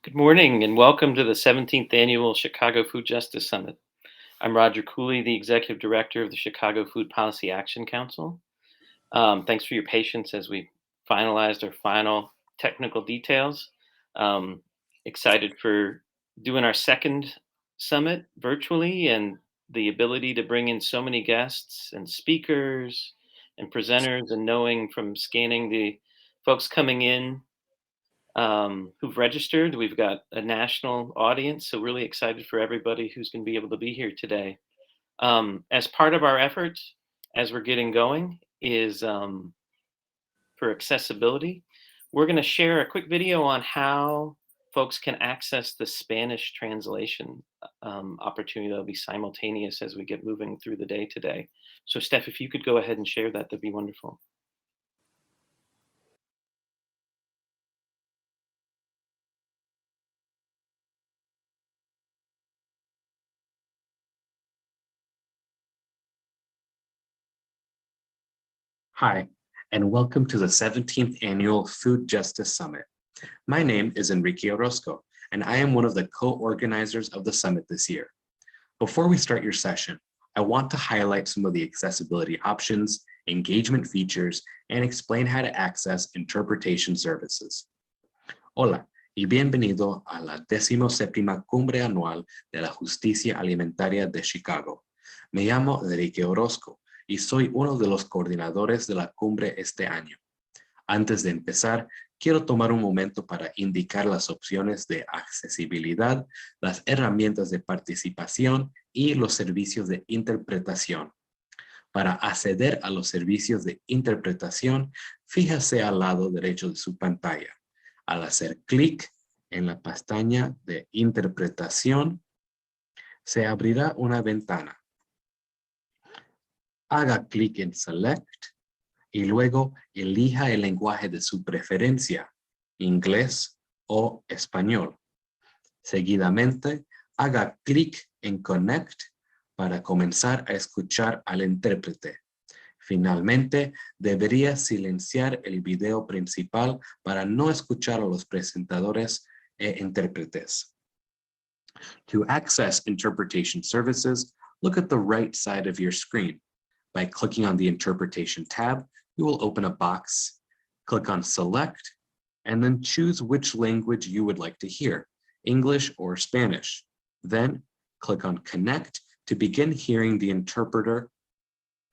Good morning and welcome to the 17th Annual Chicago Food Justice Summit. I'm Rodger Cooley, the Executive Director of the Chicago Food Policy Action Council. Thanks for your patience as we finalized our final technical details. Um, Excited for doing our second summit virtually and the ability to bring in so many guests and speakers and presenters, and knowing from scanning the folks coming in who've registered. We've got a national audience, so really excited for everybody who's going to be able to be here today. As part of our efforts, as we're getting going, is for accessibility. We're going to share a quick video on how folks can access the Spanish translation opportunity that'll be simultaneous as we get moving through the day today. So, Steph, if you could go ahead and share that, that'd be wonderful. Hi, and welcome to the 17th Annual Food Justice Summit. My name is Enrique Orozco, and I am one of the co-organizers of the summit this year. Before we start your session, I want to highlight some of the accessibility options, engagement features, and explain how to access interpretation services. Hola, y bienvenido a la 17ª Cumbre Anual de la Justicia Alimentaria de Chicago. Me llamo Enrique Orozco y soy uno de los coordinadores de la cumbre este año. Antes de empezar, quiero tomar un momento para indicar las opciones de accesibilidad, las herramientas de participación y los servicios de interpretación. Para acceder a los servicios de interpretación, fíjese al lado derecho de su pantalla. Al hacer clic en la pestaña de interpretación, se abrirá una ventana. Haga clic en Select y luego elija el lenguaje de su preferencia, inglés o español. Seguidamente, haga clic en Connect para comenzar a escuchar al intérprete. Finalmente, debería silenciar el video principal para no escuchar a los presentadores e intérpretes. To access interpretation services, look at the right side of your screen. By clicking on the Interpretation tab, you will open a box, click on Select, and then choose which language you would like to hear, English or Spanish. Then, click on Connect to begin hearing the interpreter.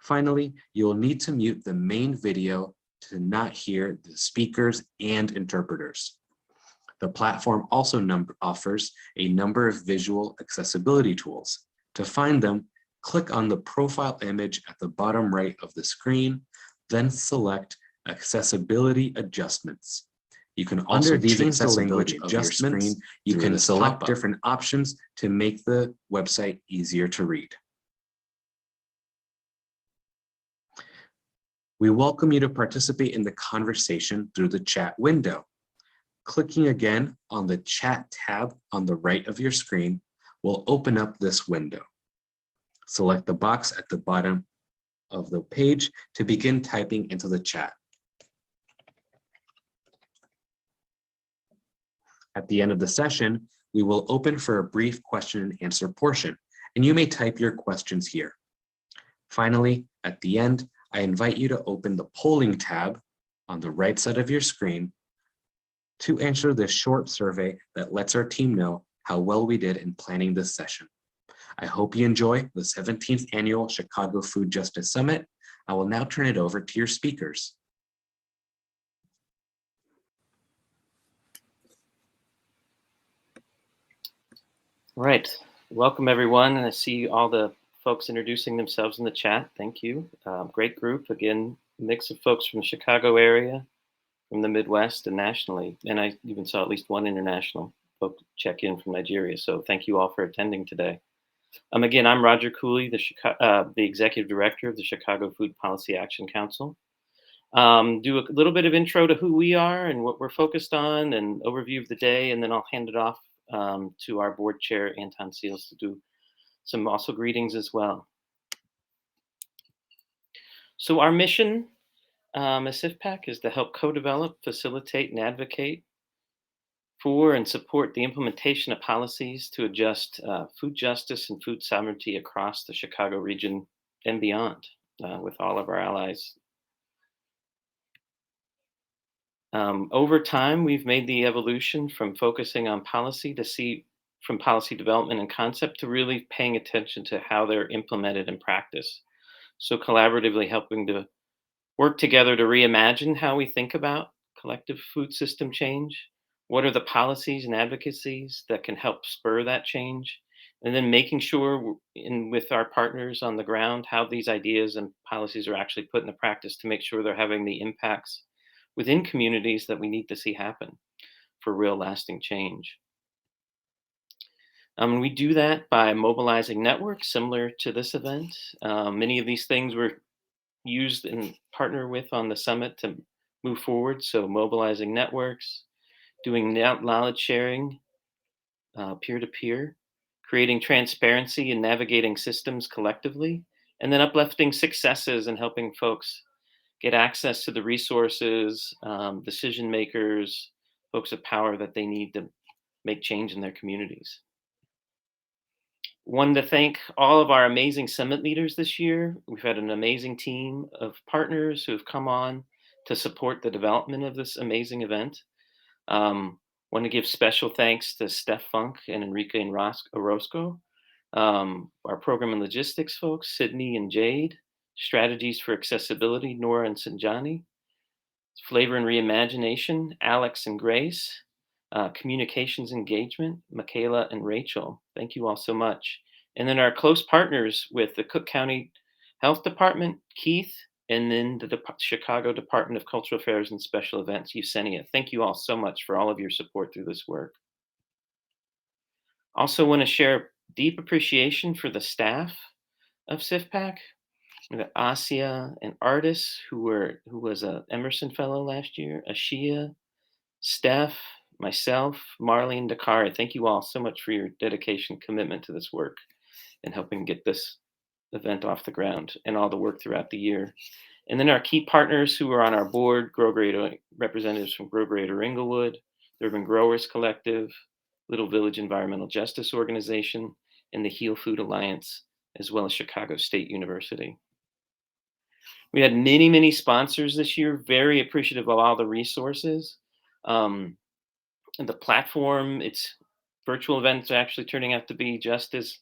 Finally, you will need to mute the main video to not hear the speakers and interpreters. The platform also offers a number of visual accessibility tools. To find them, click on the profile image at the bottom right of the screen, then select Accessibility Adjustments. You can also change the language of your screen. You can select different options to make the website easier to read. We welcome you to participate in the conversation through the chat window. Clicking again on the Chat tab on the right of your screen will open up this window. Select the box at the bottom of the page to begin typing into the chat. At the end of the session, we will open for a brief question and answer portion, and you may type your questions here. Finally, at the end, I invite you to open the polling tab on the right side of your screen to answer this short survey that lets our team know how well we did in planning this session. I hope you enjoy the 17th Annual Chicago Food Justice Summit. I will now turn it over to your speakers. All right, welcome everyone. And I see all the folks introducing themselves in the chat. Thank you. Great group. Again, mix of folks from the Chicago area, from the Midwest, and nationally. And I even saw at least one international folk check in from Nigeria. So thank you all for attending today. Again, I'm Rodger Cooley, the Executive Director of the Chicago Food Policy Action Council. Do a little bit of intro to who we are and what we're focused on, and overview of the day, and then I'll hand it off to our board chair, Anton to do some also greetings as well. So our mission as CIFPAC is to help co-develop, facilitate, and advocate for and support the implementation of policies to adjust food justice and food sovereignty across the Chicago region and beyond with all of our allies. Over time, we've made the evolution from focusing on policy to see from policy development and concept to really paying attention to how they're implemented in practice. So collaboratively helping to work together to reimagine how we think about collective food system change. What are the policies and advocacies that can help spur that change? And then making sure with our partners on the ground how these ideas and policies are actually put into practice to make sure they're having the impacts within communities that we need to see happen for real lasting change. We do that by mobilizing networks similar to this event. Many of these things were used and partner with on the summit to move forward. So mobilizing networks, doing knowledge sharing, peer to peer, creating transparency and navigating systems collectively, and then uplifting successes and helping folks get access to the resources, decision makers, folks of power that they need to make change in their communities. Wanted to thank all of our amazing summit leaders this year. We've had an amazing team of partners who have come on to support the development of this amazing event. Want to give special thanks to Steph Funk and Enrique and Orozco, our program and logistics folks, Sydney and Jade, strategies for accessibility, Nora and Sanjani, flavor and reimagination, Alex and Grace, communications engagement, Michaela and Rachel. Thank you all so much. And then our close partners with the Cook County Health Department, Keith, and then the Chicago Department of Cultural Affairs and Special Events, Yesenia. Thank you all so much for all of your support through this work. Also want to share deep appreciation for the staff of CIFPAC. We got Asia and Artis, who was a Emerson Fellow last year, Ashia, Steph, myself, Marley, and Dakari. Thank you all so much for your dedication, commitment to this work, and helping get this event off the ground, and all the work throughout the year. And then our key partners who are on our board, Grow Greater representatives from Grow Greater Englewood, the Urban Growers Collective, Little Village Environmental Justice Organization, and the Heal Food Alliance, as well as Chicago State University. We had many, many sponsors this year, very appreciative of all the resources. And the platform, its virtual events are actually turning out to be just as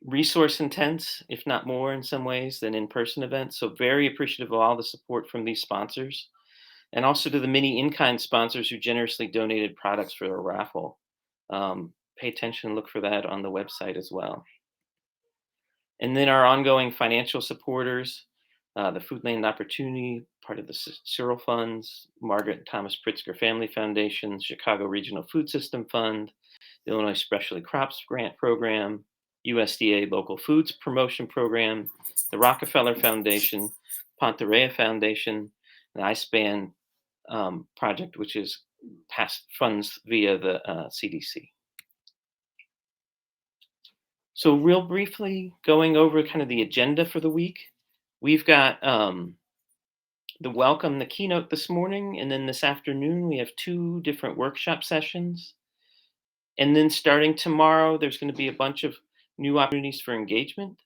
resource intense, if not more in some ways, than in-person events. So very appreciative of all the support from these sponsors, and also to the many in-kind sponsors who generously donated products for the raffle. Pay attention and look for that on the website as well. And then our ongoing financial supporters, the Foodland Opportunity, part of the Cyril Funds, Margaret and Thomas Pritzker Family Foundation, Chicago Regional Food System Fund, the Illinois Specialty Crops Grant Program, USDA Local Foods Promotion Program, the Rockefeller Foundation, Ponterea Foundation, the iSpan project, which is past funds via the CDC. So real briefly, going over kind of the agenda for the week, we've got the welcome, the keynote this morning, and then this afternoon we have 2 different workshop sessions. And then starting tomorrow, there's going to be a bunch of new opportunities for engagement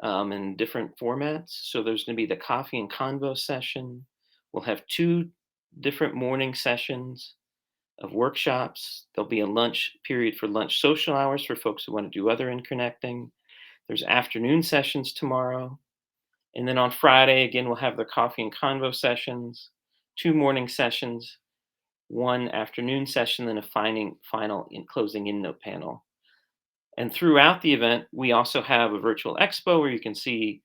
in different formats. So there's going to be the coffee and convo session. We'll have 2 different morning sessions of workshops. There'll be a lunch period for lunch social hours for folks who want to do other connecting. There's afternoon sessions tomorrow. And then on Friday, again, we'll have the coffee and convo sessions, 2 morning sessions, 1 afternoon session, then a final closing in note panel. And throughout the event, we also have a virtual expo where you can see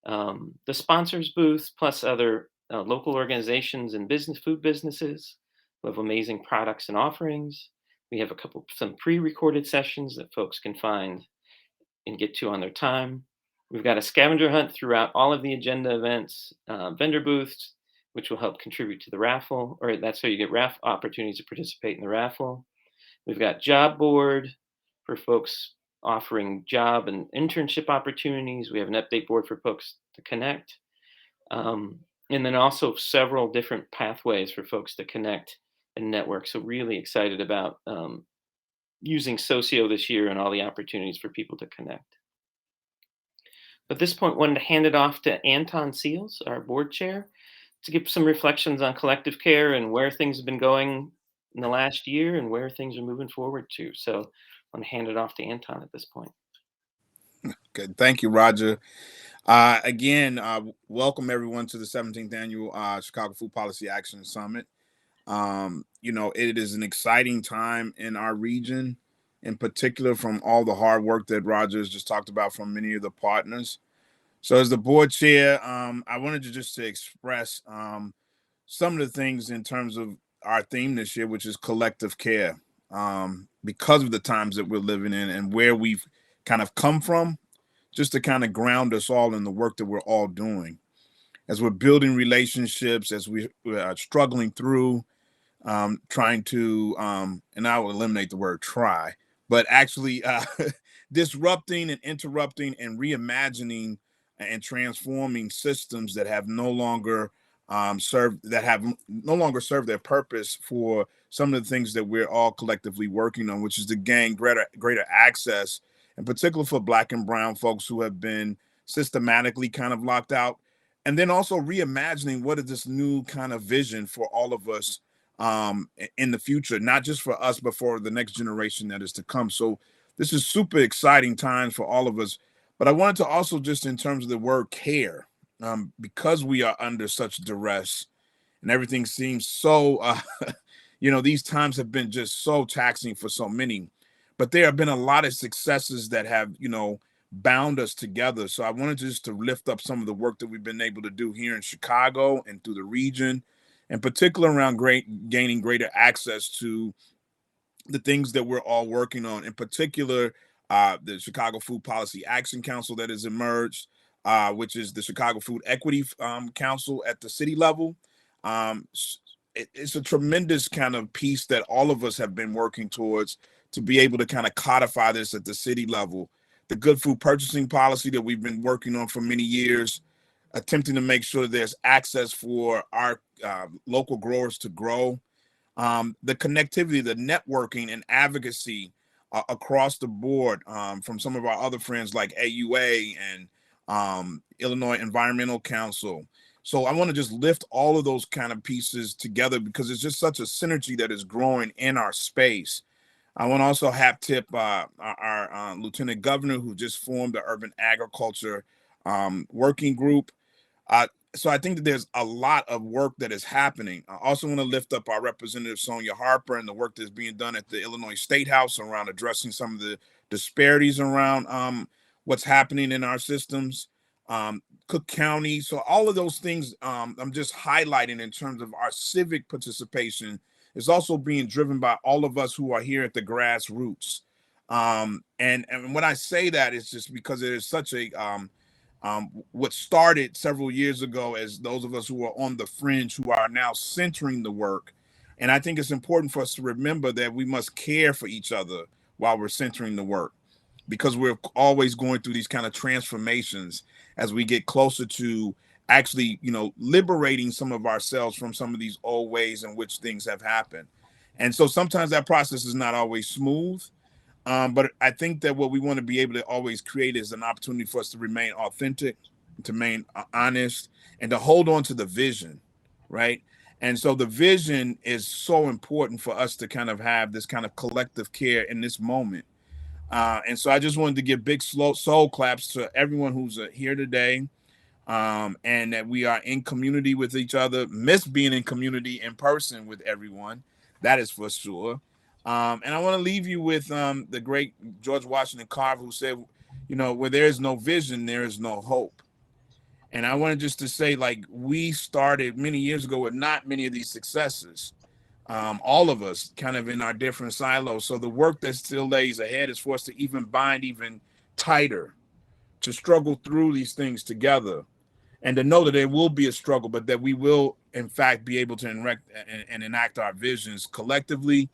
the sponsors booths, plus other local organizations and food businesses who have amazing products and offerings. We have some pre-recorded sessions that folks can find and get to on their time. We've got a scavenger hunt throughout all of the agenda events, vendor booths, which will help contribute to the raffle, or that's how you get raffle opportunities to participate in the raffle. We've got job board for folks offering job and internship opportunities. We have an update board for folks to connect. And then also several different pathways for folks to connect and network. So really excited about using Socio this year and all the opportunities for people to connect. At this point, wanted to hand it off to Anton Seals, our board chair, to give some reflections on collective care and where things have been going in the last year and where things are moving forward to. So I want to hand it off to Anton at this point. Good. Thank you, Rodger. Again, welcome everyone to the 17th annual Chicago Food Policy Action Summit. It is an exciting time in our region, in particular from all the hard work that Rodger just talked about from many of the partners. So as the board chair, I wanted to express some of the things in terms of our theme this year, which is collective care, because of the times that we're living in and where we've kind of come from, just to kind of ground us all in the work that we're all doing. As we're building relationships, as we are struggling through, trying to, and I will eliminate the word try, but actually disrupting and interrupting and reimagining and transforming systems that have no longer served their purpose for some of the things that we're all collectively working on, which is to gain greater access, in particular for Black and Brown folks who have been systematically kind of locked out. And then also reimagining what is this new kind of vision for all of us in the future, not just for us, but for the next generation that is to come. So this is super exciting times for all of us. But I wanted to also, just in terms of the word care, because we are under such duress and everything seems so, these times have been just so taxing for so many, but there have been a lot of successes that have, bound us together. So I wanted just to lift up some of the work that we've been able to do here in Chicago and through the region, in particular around gaining greater access to the things that we're all working on, in particular, the Chicago Food Policy Action Council that has emerged, which is the Chicago Food Equity Council at the city level. It's a tremendous kind of piece that all of us have been working towards to be able to kind of codify this at the city level. The good food purchasing policy that we've been working on for many years, attempting to make sure there's access for our local growers to grow. The connectivity, the networking and advocacy across the board from some of our other friends like AUA and Illinois Environmental Council. So I want to just lift all of those kind of pieces together because it's just such a synergy that is growing in our space. I want to also hat tip our Lieutenant Governor, who just formed the Urban Agriculture Working Group. So I think that there's a lot of work that is happening. I also want to lift up our Representative Sonia Harper and the work that's being done at the Illinois State House around addressing some of the disparities around what's happening in our systems, Cook County. So all of those things I'm just highlighting in terms of our civic participation is also being driven by all of us who are here at the grassroots. And when I say that, it's just because it is such a what started several years ago as those of us who are on the fringe who are now centering the work. And I think it's important for us to remember that we must care for each other while we're centering the work, because we're always going through these kind of transformations as we get closer to actually, liberating some of ourselves from some of these old ways in which things have happened. And so sometimes that process is not always smooth. But I think that what we want to be able to always create is an opportunity for us to remain authentic, to remain honest, and to hold on to the vision, right? And so the vision is so important for us to kind of have this kind of collective care in this moment. And so I just wanted to give big soul claps to everyone who's here today, and that we are in community with each other. Miss being in community in person with everyone, that is for sure. And I want to leave you with the great George Washington Carver, who said, where there is no vision, there is no hope. And I wanted just to say, like, we started many years ago with not many of these successes, all of us kind of in our different silos. So the work that still lays ahead is for us to even bind even tighter, to struggle through these things together, and to know that there will be a struggle, but that we will, in fact, be able to enact our visions collectively.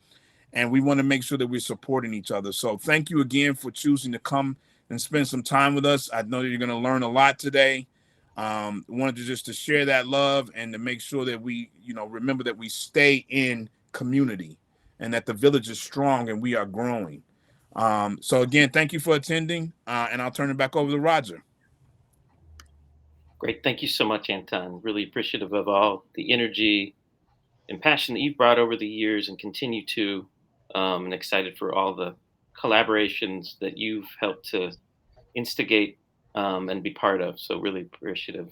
And we want to make sure that we're supporting each other. So thank you again for choosing to come and spend some time with us. I know you're going to learn a lot today. Wanted to share that love and to make sure that we, remember that we stay in community, and that the village is strong and we are growing. So again, thank you for attending, and I'll turn it back over to Rodger. Great. Thank you so much, Anton. Really appreciative of all the energy and passion that you've brought over the years and continue to, and excited for all the collaborations that you've helped to instigate and be part of. So really appreciative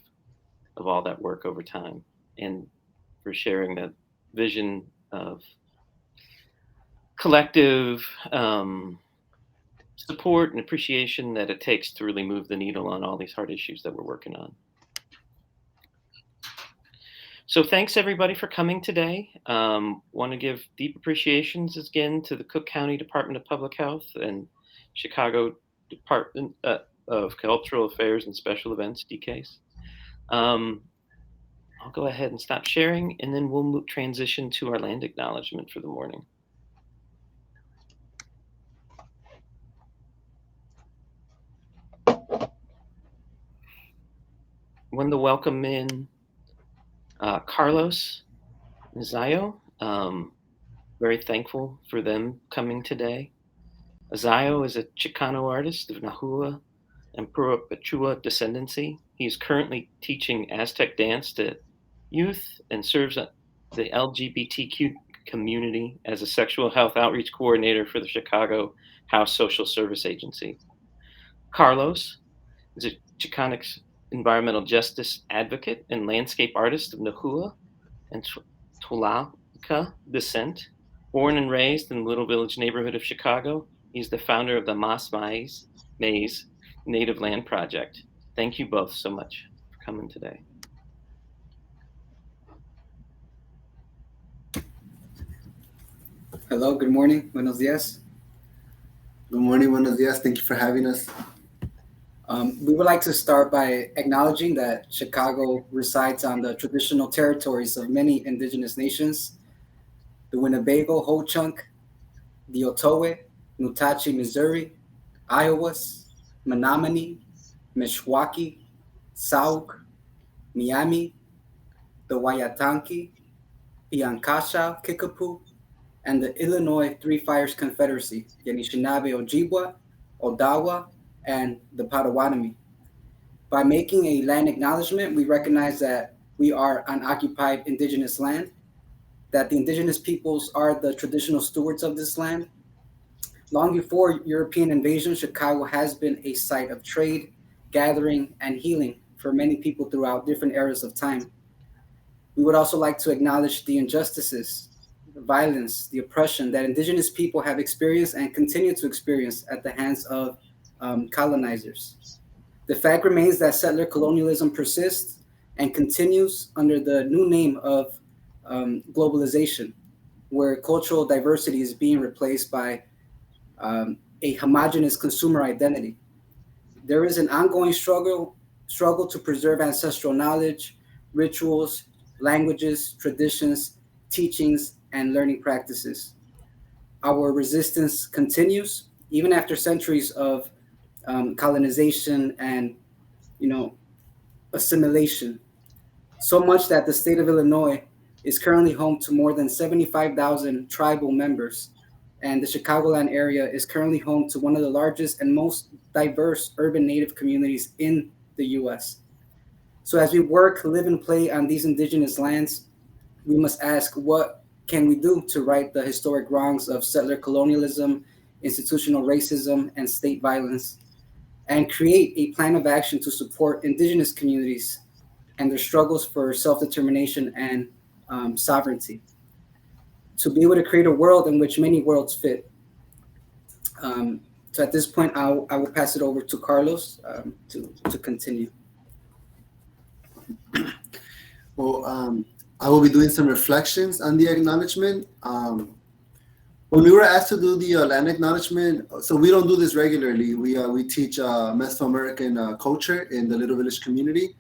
of all that work over time and for sharing that vision of collective support and appreciation that it takes to really move the needle on all these hard issues that we're working on. So thanks everybody for coming today. Want to give deep appreciations again to the Cook County Department of Public Health and Chicago Department of Cultural Affairs and Special Events, DCASE. I'll go ahead and stop sharing, and then we'll transition to our land acknowledgement for the morning. I wanted to welcome in Carlos and Izayo. Very thankful for them coming today. Izayo is a Chicano artist of Nahua and Purupachua descendancy. He is currently teaching Aztec dance to youth and serves the LGBTQ community as a sexual health outreach coordinator for the Chicago House Social Service Agency. Carlos is a Chicanic environmental justice advocate and landscape artist of Nahua and Tlaxcala descent. Born and raised in the Little Village neighborhood of Chicago, he's the founder of the Maiz Native Land Project. Thank you both so much for coming today. Hello, good morning, buenos dias. Good morning, buenos dias. Thank you for having us. We would like to start by acknowledging that Chicago resides on the traditional territories of many indigenous nations: the Winnebago, Ho-Chunk, the Otoe, Nutachi, Missouri, Iowas, Menominee, Mishwaukee, Sauk, Miami, the Wayatanki, Piankashaw, Kickapoo, and the Illinois Three Fires Confederacy, the Anishinaabe, Ojibwa, Odawa, and the Potawatomi. By making a land acknowledgement, we recognize that we are on occupied indigenous land, that the indigenous peoples are the traditional stewards of this land. Long before European invasion, Chicago has been a site of trade, gathering, and healing for many people throughout different eras of time. We would also like to acknowledge the injustices, the violence, the oppression that indigenous people have experienced and continue to experience at the hands of colonizers. The fact remains that settler colonialism persists and continues under the new name of globalization, where cultural diversity is being replaced by a homogeneous consumer identity. There is an ongoing struggle to preserve ancestral knowledge, rituals, languages, traditions, teachings, and learning practices. Our resistance continues even after centuries of colonization and, assimilation. So much that the state of Illinois is currently home to more than 75,000 tribal members, and the Chicagoland area is currently home to one of the largest and most diverse urban Native communities in the U.S. So as we work, live, and play on these indigenous lands, we must ask, what can we do to right the historic wrongs of settler colonialism, institutional racism, and state violence, and create a plan of action to support indigenous communities and their struggles for self-determination and sovereignty, to be able to create a world in which many worlds fit. So at this point, I will pass it over to Carlos to continue. Well, I will be doing some reflections on the acknowledgement. When we were asked to do the land acknowledgement, so we don't do this regularly. We teach Mesoamerican culture in the Little Village community,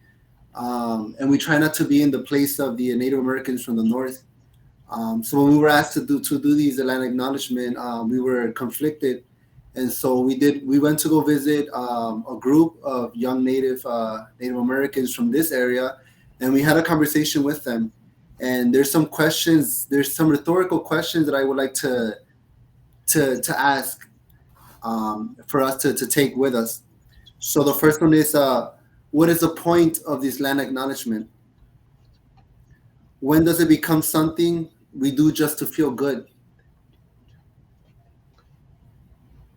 and we try not to be in the place of the Native Americans from the north. So when we were asked to do these land acknowledgement, we were conflicted, and so we went to go visit a group of young Native Americans from this area, and we had a conversation with them. And there's some questions, there's some rhetorical questions that I would like to ask for us to take with us. So the first one is, what is the point of this land acknowledgement? When does it become something we do just to feel good?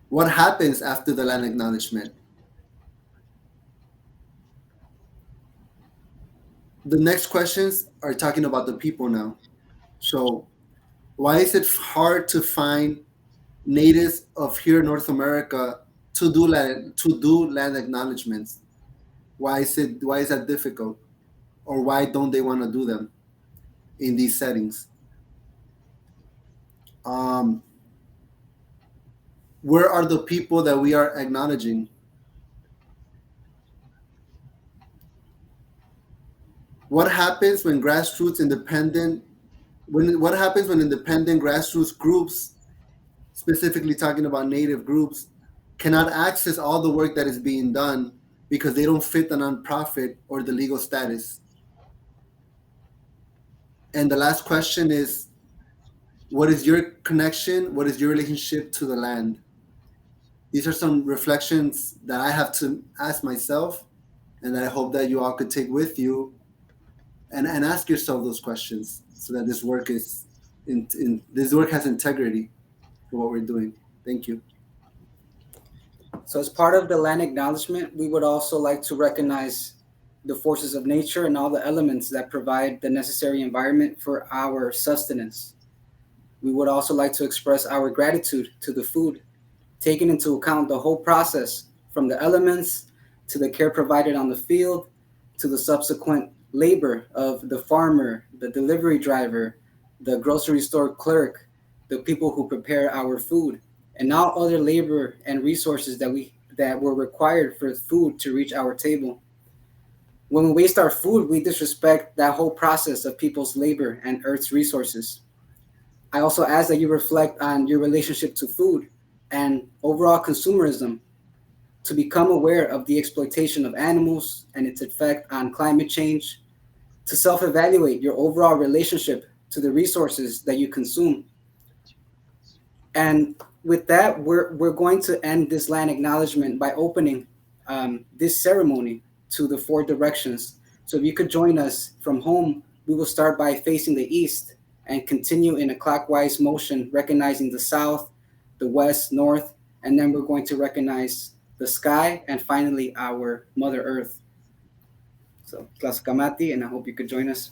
What happens after the land acknowledgement? The next questions are talking about the people now. So why is it hard to find natives of here in North America to do land acknowledgements? Why is that difficult? Or why don't they want to do them in these settings? Where are the people that we are acknowledging? What happens when independent grassroots groups, specifically talking about native groups, cannot access all the work that is being done because they don't fit the nonprofit or the legal status? And the last question is, what is your connection? What is your relationship to the land? These are some reflections that I have to ask myself, and that I hope that you all could take with you and ask yourself those questions, so that this work has integrity for what we're doing. Thank you. So as part of the land acknowledgement, we would also like to recognize the forces of nature and all the elements that provide the necessary environment for our sustenance. We would also like to express our gratitude to the food, taking into account the whole process, from the elements to the care provided on the field, to the subsequent labor of the farmer, the delivery driver, the grocery store clerk, the people who prepare our food, and all other labor and resources that were required for food to reach our table. When we waste our food, we disrespect that whole process of people's labor and Earth's resources. I also ask that you reflect on your relationship to food and overall consumerism, to become aware of the exploitation of animals and its effect on climate change, to self-evaluate your overall relationship to the resources that you consume. And with that, we're going to end this land acknowledgement by opening this ceremony to the four directions. So if you could join us from home, we will start by facing the east and continue in a clockwise motion, recognizing the south, the west, north, and then we're going to recognize the sky, and finally our Mother Earth. So, Tlaxcamati, and I hope you could join us.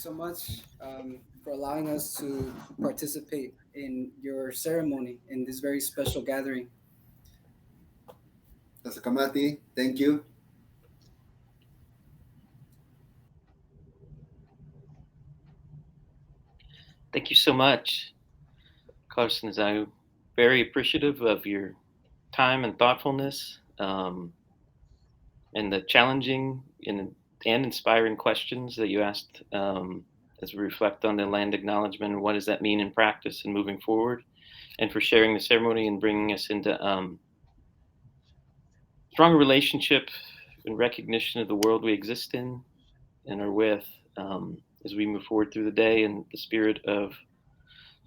so much for allowing us to participate in your ceremony in this very special gathering. Dr. Kamati, thank you. Thank you so much, Carlos and Izayo. Very appreciative of your time and thoughtfulness, and the challenging and inspiring questions that you asked, as we reflect on the land acknowledgement and what does that mean in practice and moving forward, and for sharing the ceremony and bringing us into stronger relationship and recognition of the world we exist in and are with, as we move forward through the day in the spirit of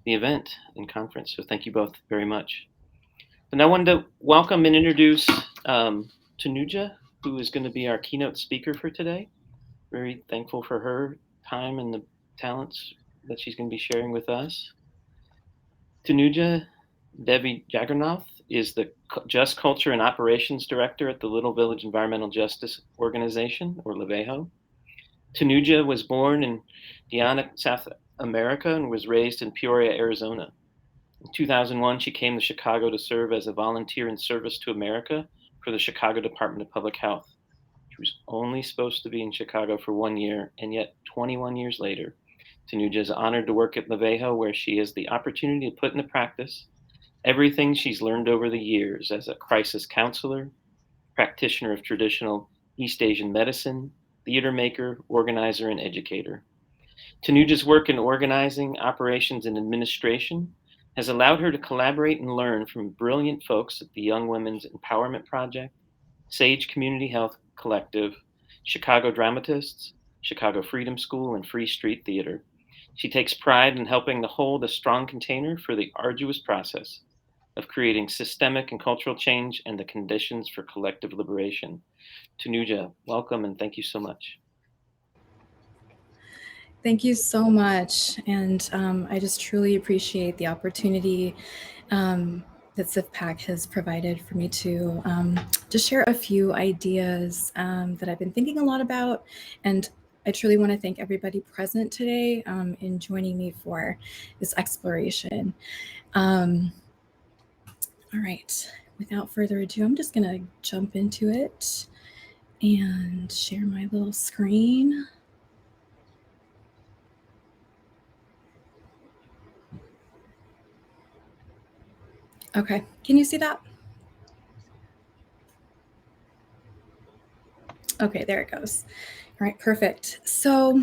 the event and conference. So thank you both very much. And I wanted to welcome and introduce Tanuja, who is going to be our keynote speaker for today. Very thankful for her time and the talents that she's going to be sharing with us. Tanuja Jagernauth is the Just Culture and Operations Director at the Little Village Environmental Justice Organization, or LVEJO. Tanuja was born in Guyana, South America, and was raised in Peoria, Arizona. In 2001, she came to Chicago to serve as a volunteer in service to America for the Chicago Department of Public Health. She was only supposed to be in Chicago for 1 year, and yet 21 years later, Tanuja is honored to work at LVEJO, where she has the opportunity to put into practice everything she's learned over the years as a crisis counselor, practitioner of traditional East Asian medicine, theater maker, organizer, and educator. Tanuja's work in organizing, operations, and administration has allowed her to collaborate and learn from brilliant folks at the Young Women's Empowerment Project, Sage Community Health Collective, Chicago Dramatists, Chicago Freedom School, and Free Street Theater. She takes pride in helping to hold a strong container for the arduous process of creating systemic and cultural change and the conditions for collective liberation. Tanuja, welcome and thank you so much. Thank you so much. And I just truly appreciate the opportunity that CIFPAC has provided for me to share a few ideas that I've been thinking a lot about. And I truly want to thank everybody present today in joining me for this exploration. All right, without further ado, I'm just going to jump into it and share my little screen. Okay, can you see that? Okay, there it goes. All right, perfect. So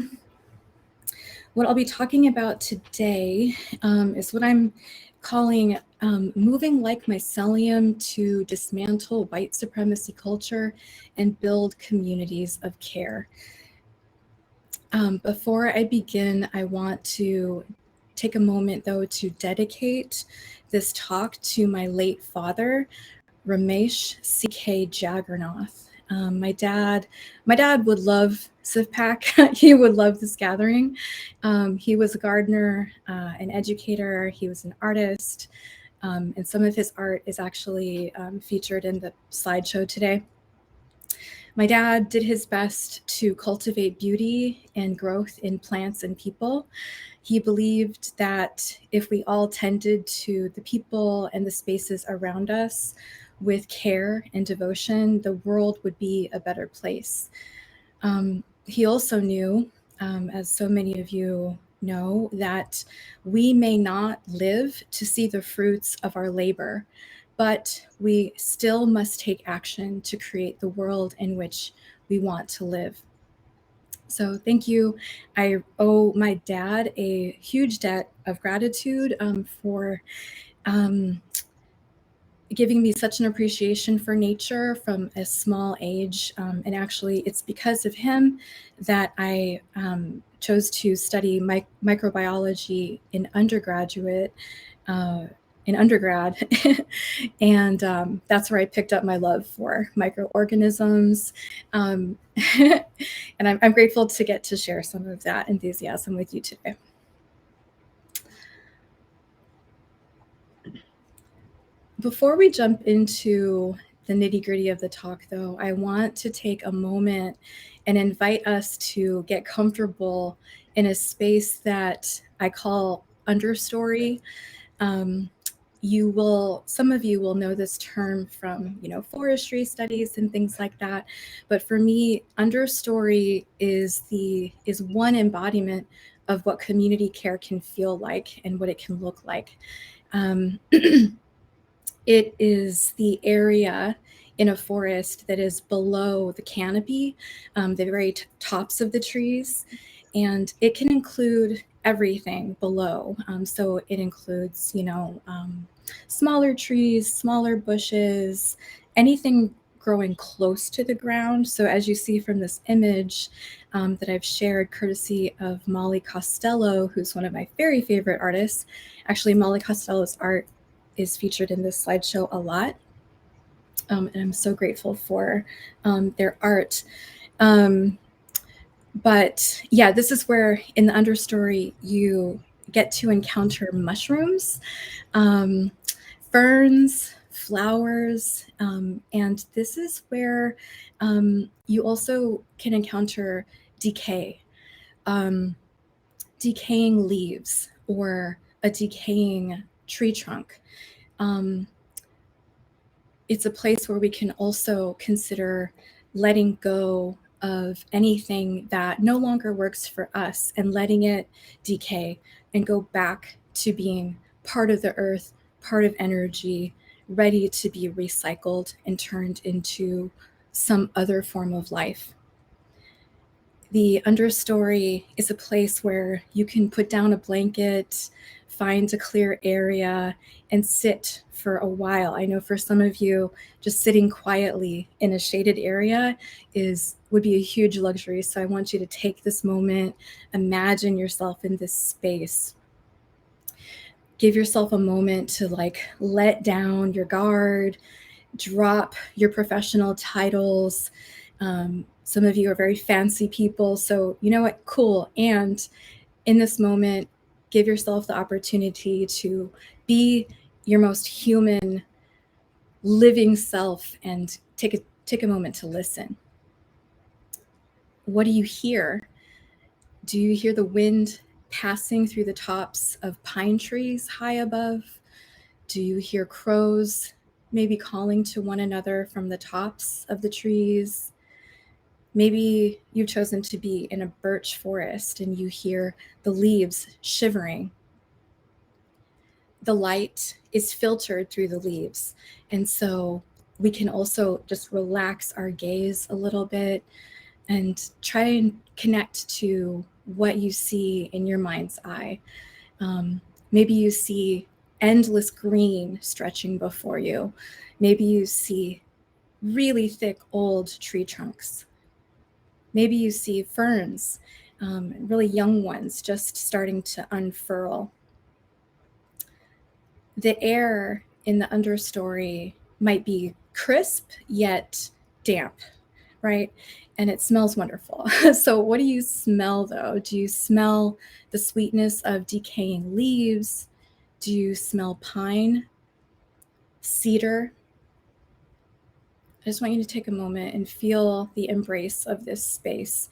what I'll be talking about today is what I'm calling moving like mycelium to dismantle white supremacy culture and build communities of care. Before I begin, I want to take a moment, though, to dedicate this talk to my late father, Ramesh C.K. Jagernauth. My dad would love CIFPAC. He would love this gathering. He was a gardener, an educator. He was an artist. And some of his art is actually featured in the slideshow today. My dad did his best to cultivate beauty and growth in plants and people. He believed that if we all tended to the people and the spaces around us with care and devotion, the world would be a better place. He also knew, as so many of you know, that we may not live to see the fruits of our labor, but we still must take action to create the world in which we want to live. So thank you. I owe my dad a huge debt of gratitude for giving me such an appreciation for nature from a small age. And actually, it's because of him that I chose to study microbiology in undergrad. And that's where I picked up my love for microorganisms. And I'm grateful to get to share some of that enthusiasm with you today. Before we jump into the nitty-gritty of the talk, though, I want to take a moment and invite us to get comfortable in a space that I call understory. Some of you will know this term from, forestry studies and things like that. But for me, understory is one embodiment of what community care can feel like and what it can look like. It is the area in a forest that is below the canopy, the very tops of the trees, and it can include everything below. So it includes, smaller trees, smaller bushes, anything growing close to the ground. So as you see from this image that I've shared courtesy of Molly Costello, who's one of my very favorite artists. Actually, Molly Costello's art is featured in this slideshow a lot. And I'm so grateful for their art. But yeah, this is where in the understory you get to encounter mushrooms, ferns, flowers, and this is where you also can encounter decay, decaying leaves or a decaying tree trunk. It's a place where we can also consider letting go of anything that no longer works for us and letting it decay and go back to being part of the earth, part of energy, ready to be recycled and turned into some other form of life. The understory is a place where you can put down a blanket, find a clear area, and sit for a while. I know for some of you, just sitting quietly in a shaded area would be a huge luxury. So I want you to take this moment, imagine yourself in this space. Give yourself a moment to let down your guard, drop your professional titles. Some of you are very fancy people, so you know what? Cool. And in this moment, give yourself the opportunity to be your most human, living self and take a moment to listen. What do you hear? Do you hear the wind passing through the tops of pine trees high above? Do you hear crows maybe calling to one another from the tops of the trees? Maybe you've chosen to be in a birch forest and you hear the leaves shivering. The light is filtered through the leaves. And so we can also just relax our gaze a little bit and try and connect to what you see in your mind's eye. Maybe you see endless green stretching before you. Maybe you see really thick old tree trunks. Maybe you see ferns, really young ones just starting to unfurl. The air in the understory might be crisp yet damp, right? And it smells wonderful. So what do you smell though? Do you smell the sweetness of decaying leaves? Do you smell pine, cedar? I just want you to take a moment and feel the embrace of this space.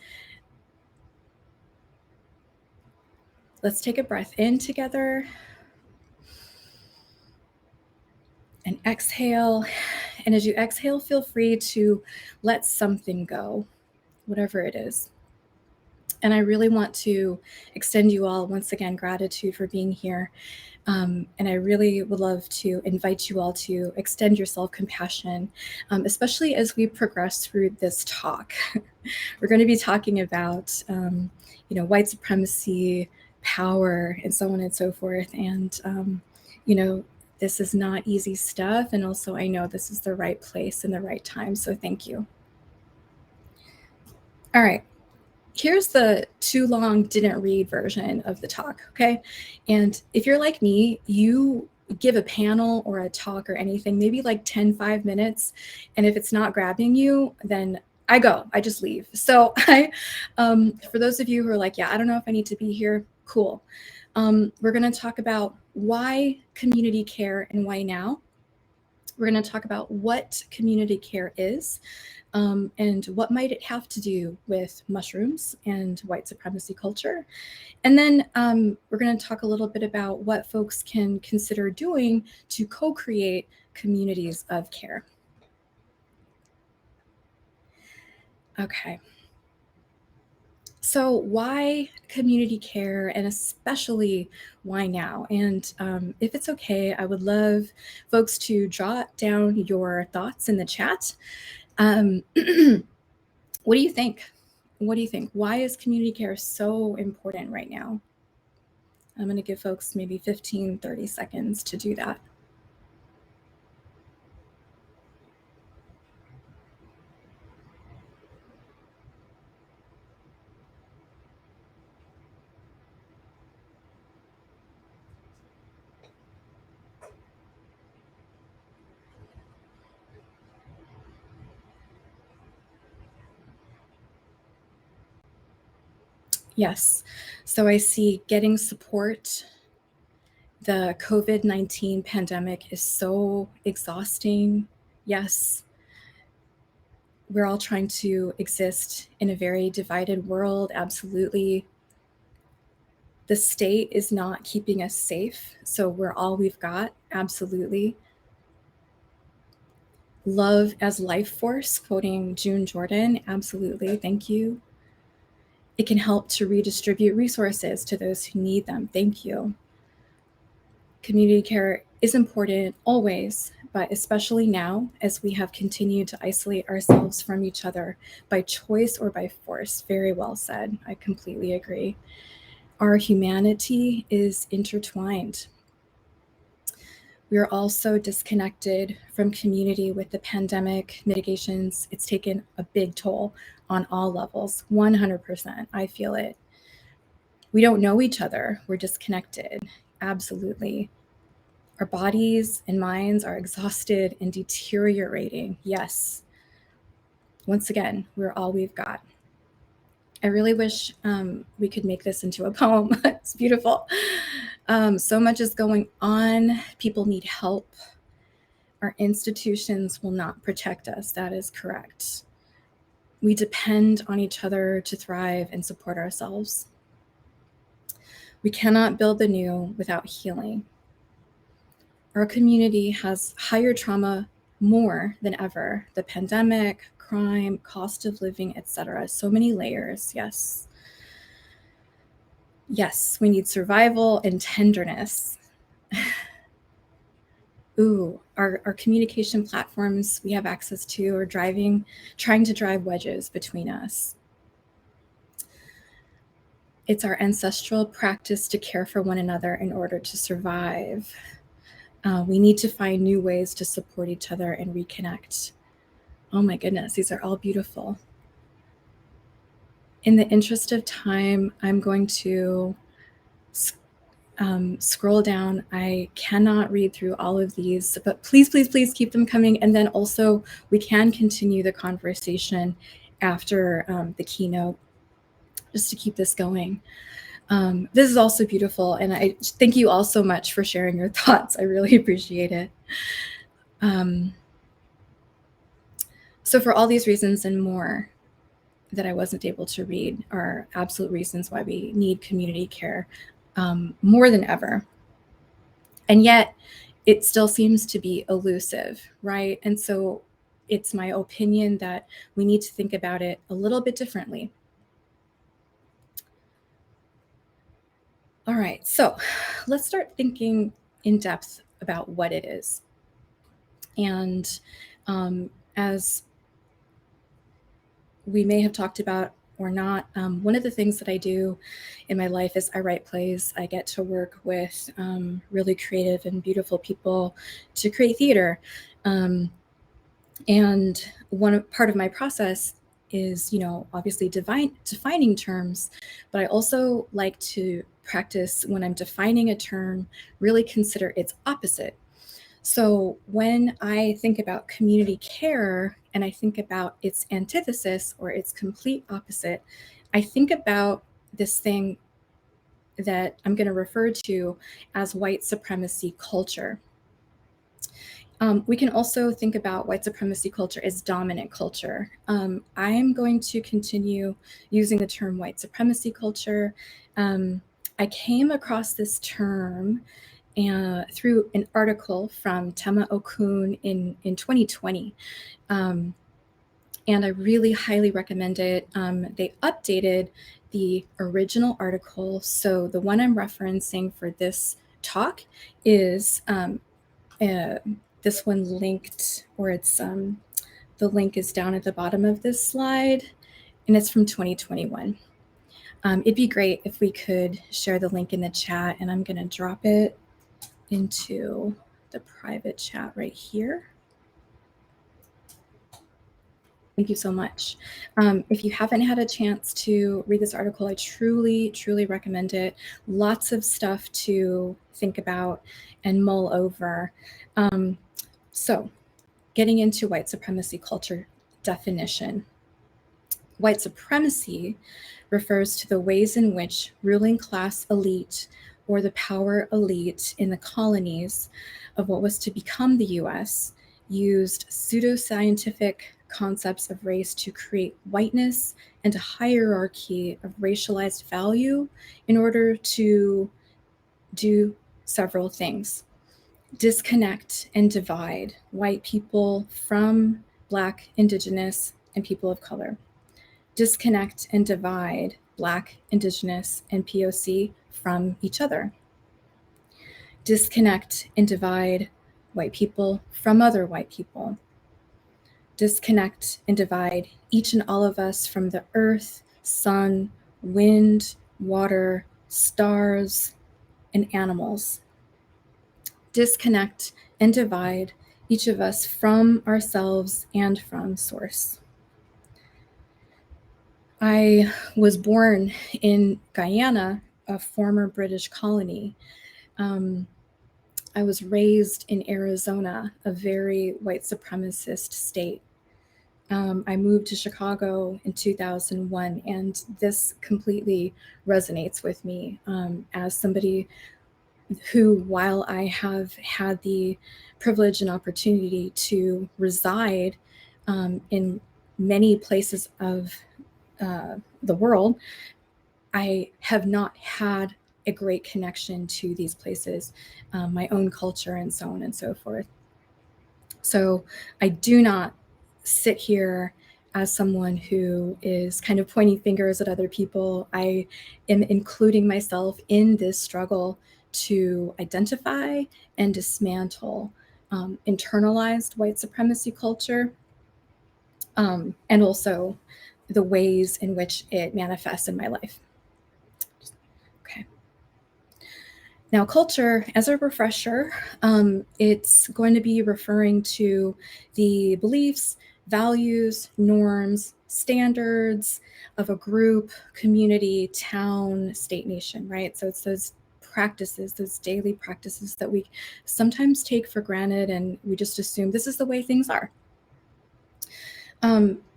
Let's take a breath in together and exhale. And as you exhale, feel free to let something go, whatever it is. And I really want to extend you all, once again, gratitude for being here. And I really would love to invite you all to extend your self-compassion, especially as we progress through this talk. We're going to be talking about, white supremacy, power, and so on and so forth. And, this is not easy stuff. And also, I know this is the right place and the right time. So thank you. All right. Here's the too long didn't read version of the talk, okay? And if you're like me, you give a panel or a talk or anything, maybe 5 minutes. And if it's not grabbing you, then I just leave. So for those of you who are like, yeah, I don't know if I need to be here, cool. We're gonna talk about why community care and why now. We're We're going to talk about what community care is, and what might it have to do with mushrooms and white supremacy culture. And then we're going to talk a little bit about what folks can consider doing to co-create communities of care. Okay. So why community care, and especially why now? And if it's okay, I would love folks to jot down your thoughts in the chat. What do you think? What do you think? Why is community care so important right now? I'm going to give folks maybe 15, 30 seconds to do that. Yes. So I see getting support. The COVID-19 pandemic is so exhausting. Yes. We're all trying to exist in a very divided world. Absolutely. The state is not keeping us safe. So we're all we've got. Absolutely. Love as life force, quoting June Jordan. Absolutely. Thank you. It can help to redistribute resources to those who need them. Thank you. Community care is important always, but especially now as we have continued to isolate ourselves from each other by choice or by force. Very well said. I completely agree. Our humanity is intertwined. We are also disconnected from community with the pandemic mitigations. It's taken a big toll on all levels, 100%. I feel it. We don't know each other. We're disconnected. Absolutely. Our bodies and minds are exhausted and deteriorating. Yes. Once again, we're all we've got. I really wish we could make this into a poem. It's beautiful. So much is going on. People need help. Our institutions will not protect us. That is correct. We depend on each other to thrive and support ourselves. We cannot build the new without healing. Our community has higher trauma more than ever. The pandemic, crime, cost of living, etc. So many layers. Yes. Yes, we need survival and tenderness. Ooh, our communication platforms we have access to are trying to drive wedges between us. It's our ancestral practice to care for one another in order to survive. We need to find new ways to support each other and reconnect. Oh my goodness, these are all beautiful. In the interest of time, I'm going to scroll down. I cannot read through all of these, but please, please, please keep them coming. And then also we can continue the conversation after the keynote, just to keep this going. This is also beautiful. And I thank you all so much for sharing your thoughts. I really appreciate it. So for all these reasons and more that I wasn't able to read are absolute reasons why we need community care more than ever. And yet it still seems to be elusive, right? And so it's my opinion that we need to think about it a little bit differently. All right, so let's start thinking in depth about what it is. And as we may have talked about or not, one of the things that I do in my life is I write plays. I get to work with really creative and beautiful people to create theater. And one part of my process is, obviously defining terms, but I also like to practice when I'm defining a term, really consider its opposite. So when I think about community care and I think about its antithesis or its complete opposite, I think about this thing that I'm going to refer to as white supremacy culture. We can also think about white supremacy culture as dominant culture. I am going to continue using the term white supremacy culture. I came across this term through an article from Tema Okun in 2020. And I really highly recommend it. They updated the original article. So the one I'm referencing for this talk is this one linked, or it's the link is down at the bottom of this slide, and it's from 2021. It'd be great if we could share the link in the chat, and I'm going to drop it into the private chat right here. Thank you so much. If you haven't had a chance to read this article, I truly, truly recommend it. Lots of stuff to think about and mull over. So getting into white supremacy culture definition. White supremacy refers to the ways in which ruling class elite or the power elite in the colonies of what was to become the US used pseudoscientific concepts of race to create whiteness and a hierarchy of racialized value in order to do several things. Disconnect and divide white people from Black, Indigenous, and people of color. Disconnect and divide Black, Indigenous, and POC from each other. Disconnect and divide white people from other white people. Disconnect and divide each and all of us from the earth, sun, wind, water, stars, and animals. Disconnect and divide each of us from ourselves and from source. I was born in Guyana, a former British colony. I was raised in Arizona, a very white supremacist state. I moved to Chicago in 2001, and this completely resonates with me as somebody who, while I have had the privilege and opportunity to reside in many places of the world, I have not had a great connection to these places, my own culture, and so on and so forth. So I do not sit here as someone who is kind of pointing fingers at other people. I am including myself in this struggle to identify and dismantle internalized white supremacy culture, and also the ways in which it manifests in my life. Okay. Now, culture, as a refresher, it's going to be referring to the beliefs, values, norms, standards of a group, community, town, state, nation, right? So it's those practices, those daily practices that we sometimes take for granted, and we just assume this is the way things are.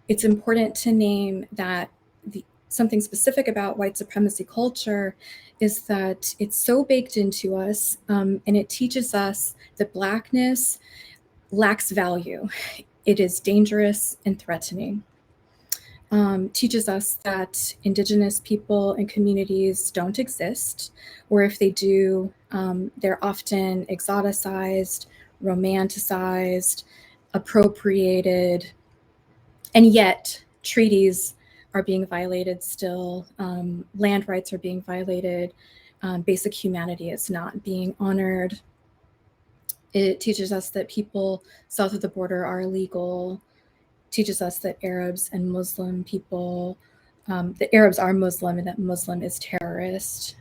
It's important to name that something specific about white supremacy culture is that it's so baked into us, and it teaches us that Blackness lacks value. It is dangerous and threatening. Teaches us that Indigenous people and communities don't exist, or if they do, they're often exoticized, romanticized, appropriated, and yet treaties are being violated still, land rights are being violated, basic humanity is not being honored. It teaches us that people south of the border are illegal, teaches us that Arabs and Muslim people, the Arabs are Muslim and that Muslim is terrorist.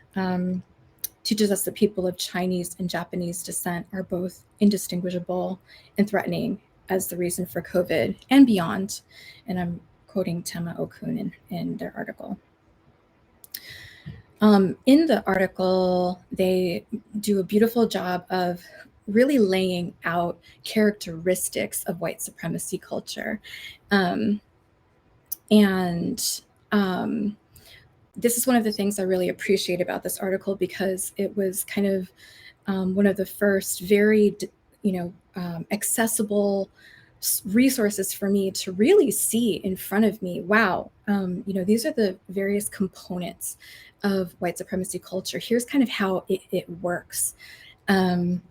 Teaches us that people of Chinese and Japanese descent are both indistinguishable and threatening as the reason for COVID and beyond. And I'm quoting Tema Okun in their article. In the article, they do a beautiful job of really laying out characteristics of white supremacy culture. This is one of the things I really appreciate about this article, because it was kind of one of the first very, accessible resources for me to really see in front of me, wow, these are the various components of white supremacy culture. Here's kind of how it works. And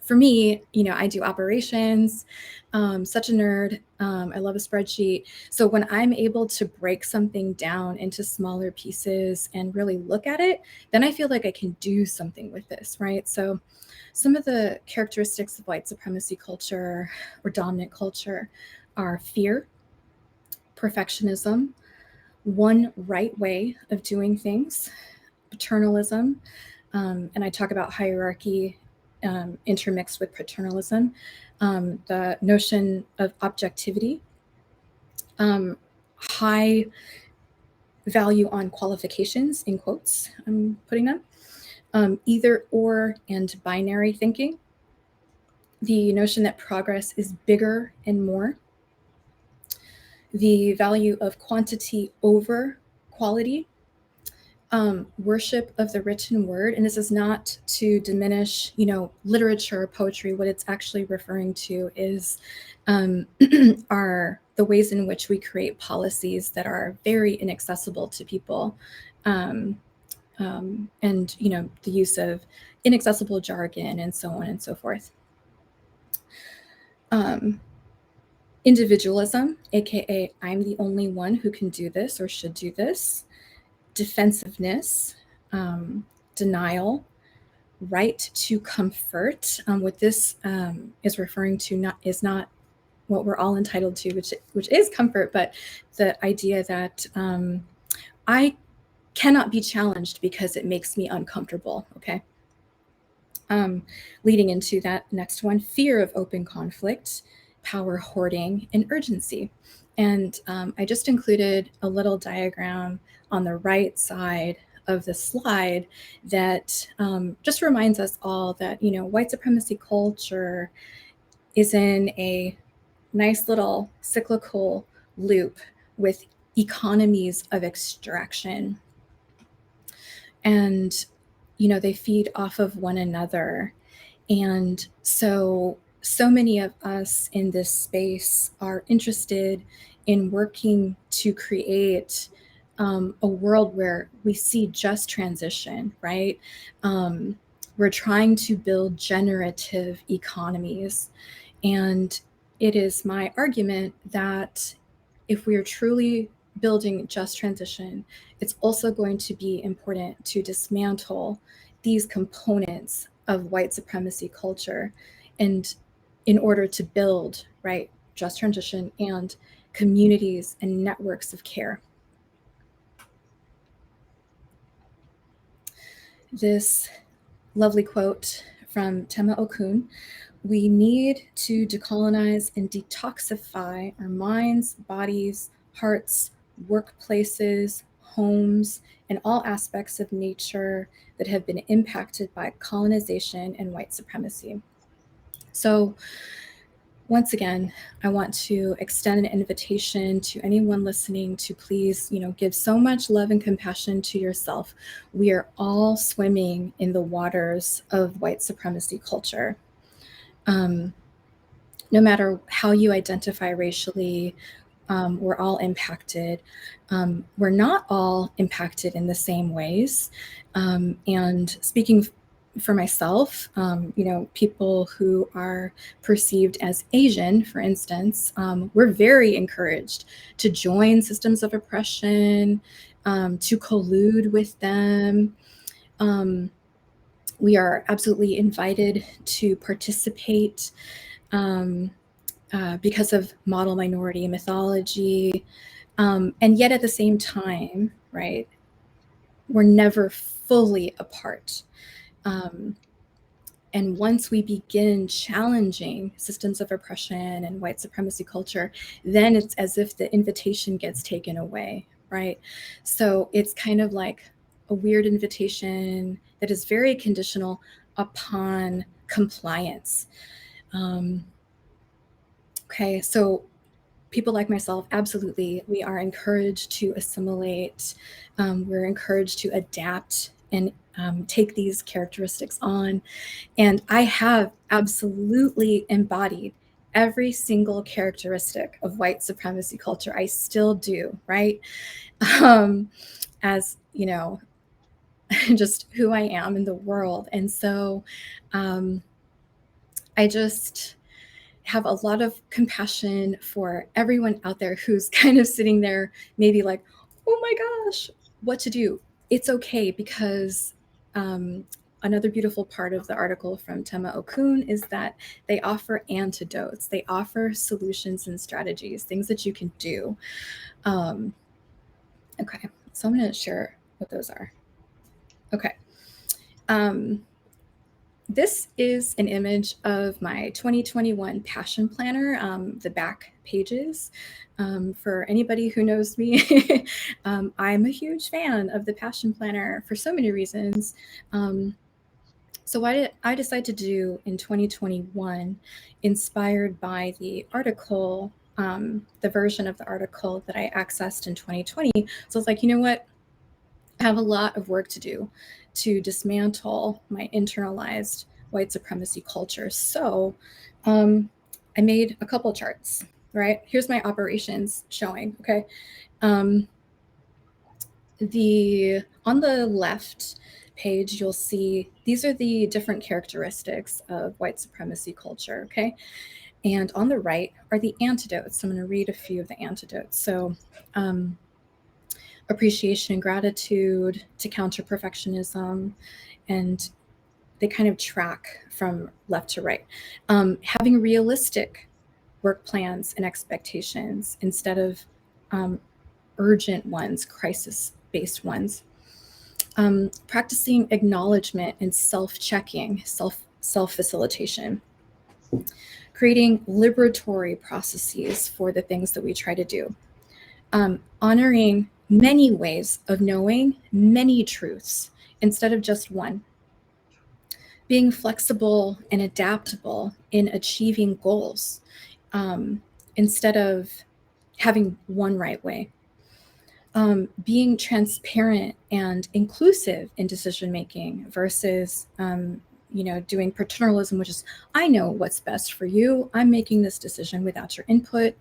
for me, I do operations, such a nerd. I love a spreadsheet. So when I'm able to break something down into smaller pieces and really look at it, then I feel like I can do something with this, right? So some of the characteristics of white supremacy culture or dominant culture are fear, perfectionism, one right way of doing things, paternalism, and I talk about hierarchy intermixed with paternalism, the notion of objectivity, high value on qualifications, in quotes, I'm putting them, either or and binary thinking, the notion that progress is bigger and more, the value of quantity over quality, worship of the written word. And this is not to diminish, literature or poetry. What it's actually referring to is are the ways in which we create policies that are very inaccessible to people. And, the use of inaccessible jargon and so on and so forth. Individualism, aka I'm the only one who can do this or should do this. Defensiveness, denial, right to comfort. What this is referring to is not what we're all entitled to, which is comfort, but the idea that I cannot be challenged because it makes me uncomfortable. Okay. Leading into that next one, fear of open conflict, power hoarding, and urgency. And I just included a little diagram on the right side of the slide that just reminds us all that, white supremacy culture is in a nice little cyclical loop with economies of extraction. And, they feed off of one another. And so many of us in this space are interested in working to create a world where we see just transition, right? We're trying to build generative economies. And it is my argument that if we are truly building just transition, it's also going to be important to dismantle these components of white supremacy culture, and in order to build, right, just transition and communities and networks of care. This lovely quote from Tema Okun: we need to decolonize and detoxify our minds, bodies, hearts, workplaces, homes, and all aspects of nature that have been impacted by colonization and white supremacy. So once again, I want to extend an invitation to anyone listening to please, give so much love and compassion to yourself. We are all swimming in the waters of white supremacy culture. No matter how you identify racially, we're all impacted. We're not all impacted in the same ways. And speaking for myself, people who are perceived as Asian, for instance, we're very encouraged to join systems of oppression, to collude with them. We are absolutely invited to participate because of model minority mythology. And yet at the same time, right, we're never fully apart. And once we begin challenging systems of oppression and white supremacy culture, then it's as if the invitation gets taken away, right? So it's kind of like a weird invitation that is very conditional upon compliance. Okay, so people like myself, absolutely, we are encouraged to assimilate. We're encouraged to adapt and take these characteristics on. And I have absolutely embodied every single characteristic of white supremacy culture. I still do, right? As, you know, just who I am in the world. And so I just have a lot of compassion for everyone out there who's kind of sitting there maybe like, oh my gosh, what to do? It's okay, because another beautiful part of the article from Tema Okun is that they offer antidotes. They offer solutions and strategies, things that you can do. Okay, so I'm going to share what those are. Okay. This is an image of my 2021 Passion Planner, the back pages. For anybody who knows me, I'm a huge fan of the Passion Planner for so many reasons. So what did I decide to do in 2021, inspired by the article, the version of the article that I accessed in 2020. So I was like, you know what? I have a lot of work to do to dismantle my internalized white supremacy culture. So I made a couple charts, right? Here's my operations showing, okay? On the left page, you'll see these are the different characteristics of white supremacy culture, okay? And on the right are the antidotes. I'm going to read a few of the antidotes. So appreciation and gratitude to counter perfectionism, and they kind of track from left to right. Having realistic work plans and expectations instead of urgent ones, crisis-based ones. Practicing acknowledgement and self-checking, self-facilitation. Creating liberatory processes for the things that we try to do. Honoring many ways of knowing many truths instead of just one. Being flexible and adaptable in achieving goals instead of having one right way. Being transparent and inclusive in decision making versus doing paternalism, which is, I know what's best for you. I'm making this decision without your input.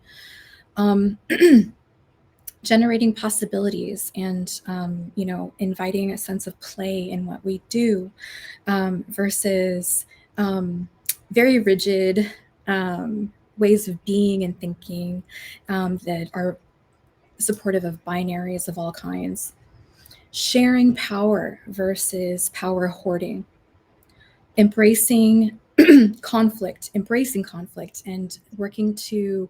Generating possibilities and, inviting a sense of play in what we do versus very rigid ways of being and thinking that are supportive of binaries of all kinds. Sharing power versus power hoarding. Embracing conflict and working to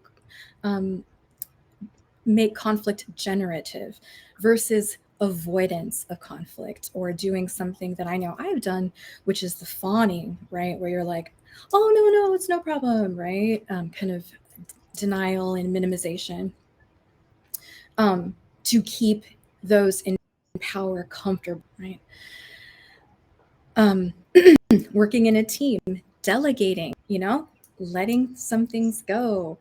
make conflict generative versus avoidance of conflict, or doing something that I know I've done, which is the fawning, right? Where you're like, oh, no, it's no problem, right? Kind of denial and minimization to keep those in power comfortable, right? Working in a team, delegating, letting some things go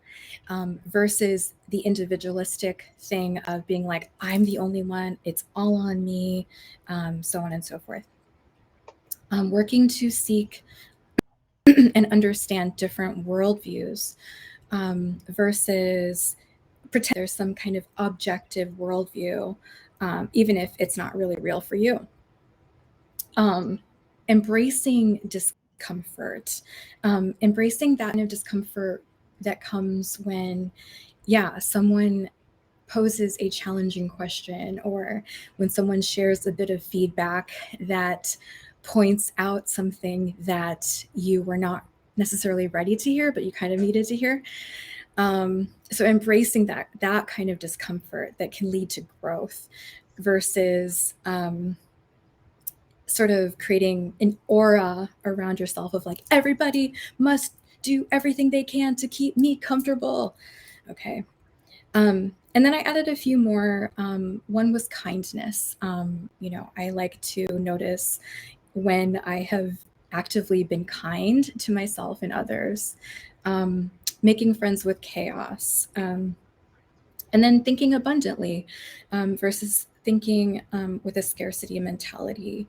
versus the individualistic thing of being like, I'm the only one, it's all on me, so on and so forth. Working to seek and understand different worldviews versus pretend there's some kind of objective worldview, even if it's not really real for you. Embracing discomfort, embracing that kind of discomfort that comes when, someone poses a challenging question, or when someone shares a bit of feedback that points out something that you were not necessarily ready to hear, but you kind of needed to hear. So embracing that kind of discomfort that can lead to growth versus sort of creating an aura around yourself of like, everybody must do everything they can to keep me comfortable. Okay. And then I added a few more. One was kindness. I like to notice when I have actively been kind to myself and others, making friends with chaos, and then thinking abundantly versus thinking with a scarcity mentality.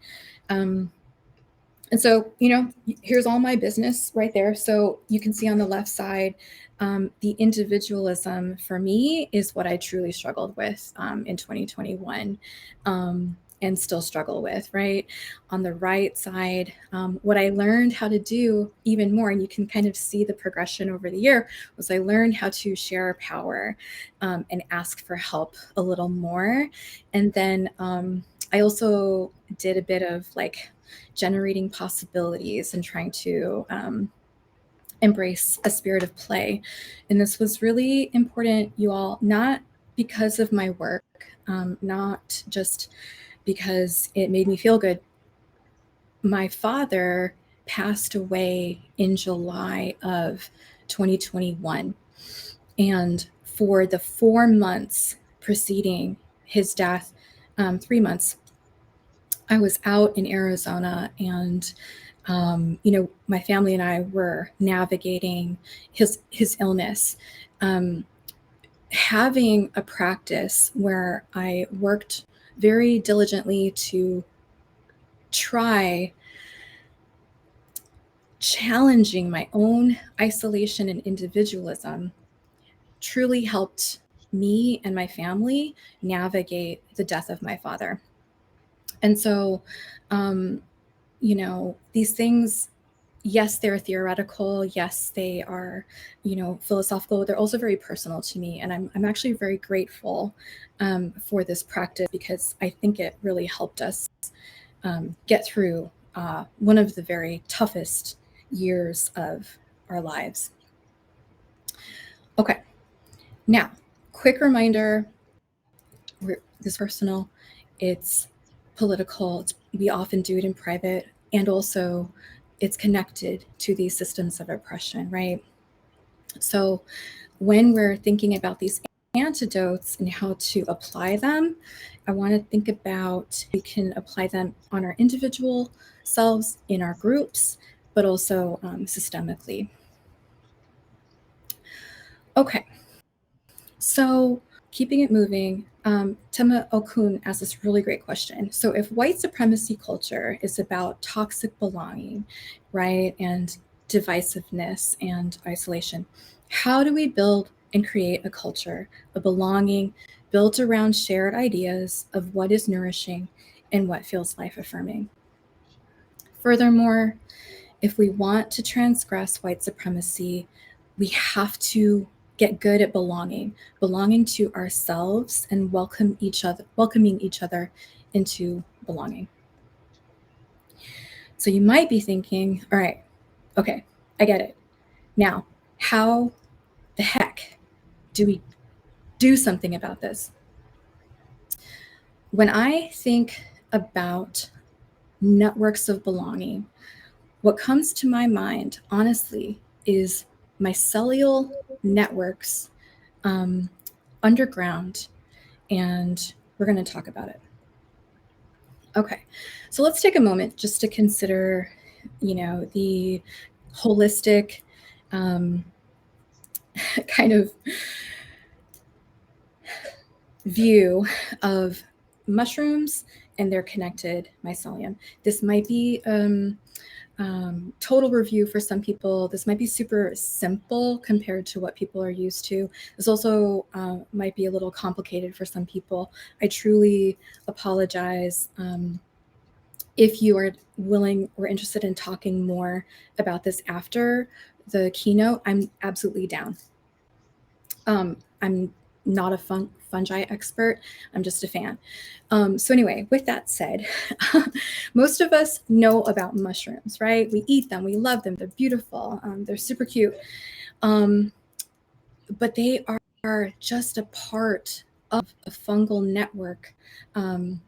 And so, you know, here's all my business right there. So you can see on the left side, the individualism for me is what I truly struggled with in 2021 and still struggle with, right? On the right side, what I learned how to do even more, and you can kind of see the progression over the year, was I learned how to share power and ask for help a little more. And then I also did a bit of like generating possibilities and trying to embrace a spirit of play. And this was really important, you all, not because of my work, not just because it made me feel good. My father passed away in July of 2021. And for the 4 months preceding his death, 3 months, I was out in Arizona, and you know, my family and I were navigating his illness. Having a practice where I worked very diligently to try challenging my own isolation and individualism truly helped me and my family navigate the death of my father. And so, you know, these things, yes, they're theoretical. Yes, they are, you know, philosophical. They're also very personal to me. And I'm actually very grateful for this practice, because I think it really helped us get through one of the very toughest years of our lives. Okay, now, quick reminder, this is personal, it's political, we often do it in private, and also it's connected to these systems of oppression, right? So when we're thinking about these antidotes and how to apply them, I want to think about we can apply them on our individual selves, in our groups, but also systemically. Okay, so keeping it moving, Tema Okun asked this really great question. So if white supremacy culture is about toxic belonging, right, and divisiveness and isolation, how do we build and create a culture of belonging built around shared ideas of what is nourishing and what feels life-affirming? Furthermore, if we want to transgress white supremacy, we have to get good at belonging to ourselves and welcoming each other into belonging. So you might be thinking, all right, okay, I get it. Now, how the heck do we do something about this? When I think about networks of belonging, what comes to my mind, honestly, is mycelial networks underground, and we're going to talk about it. Okay, so let's take a moment just to consider, you know, the holistic kind of view of mushrooms and their connected mycelium. This might be total review for some people. This might be super simple compared to what people are used to. This also might be a little complicated for some people. I truly apologize. If you are willing or interested in talking more about this after the keynote, I'm absolutely down. I'm not a fungi expert. I'm just a fan. So anyway, with that said, most of us know about mushrooms, right? We eat them, we love them, they're beautiful, they're super cute. But they are just a part of a fungal network. And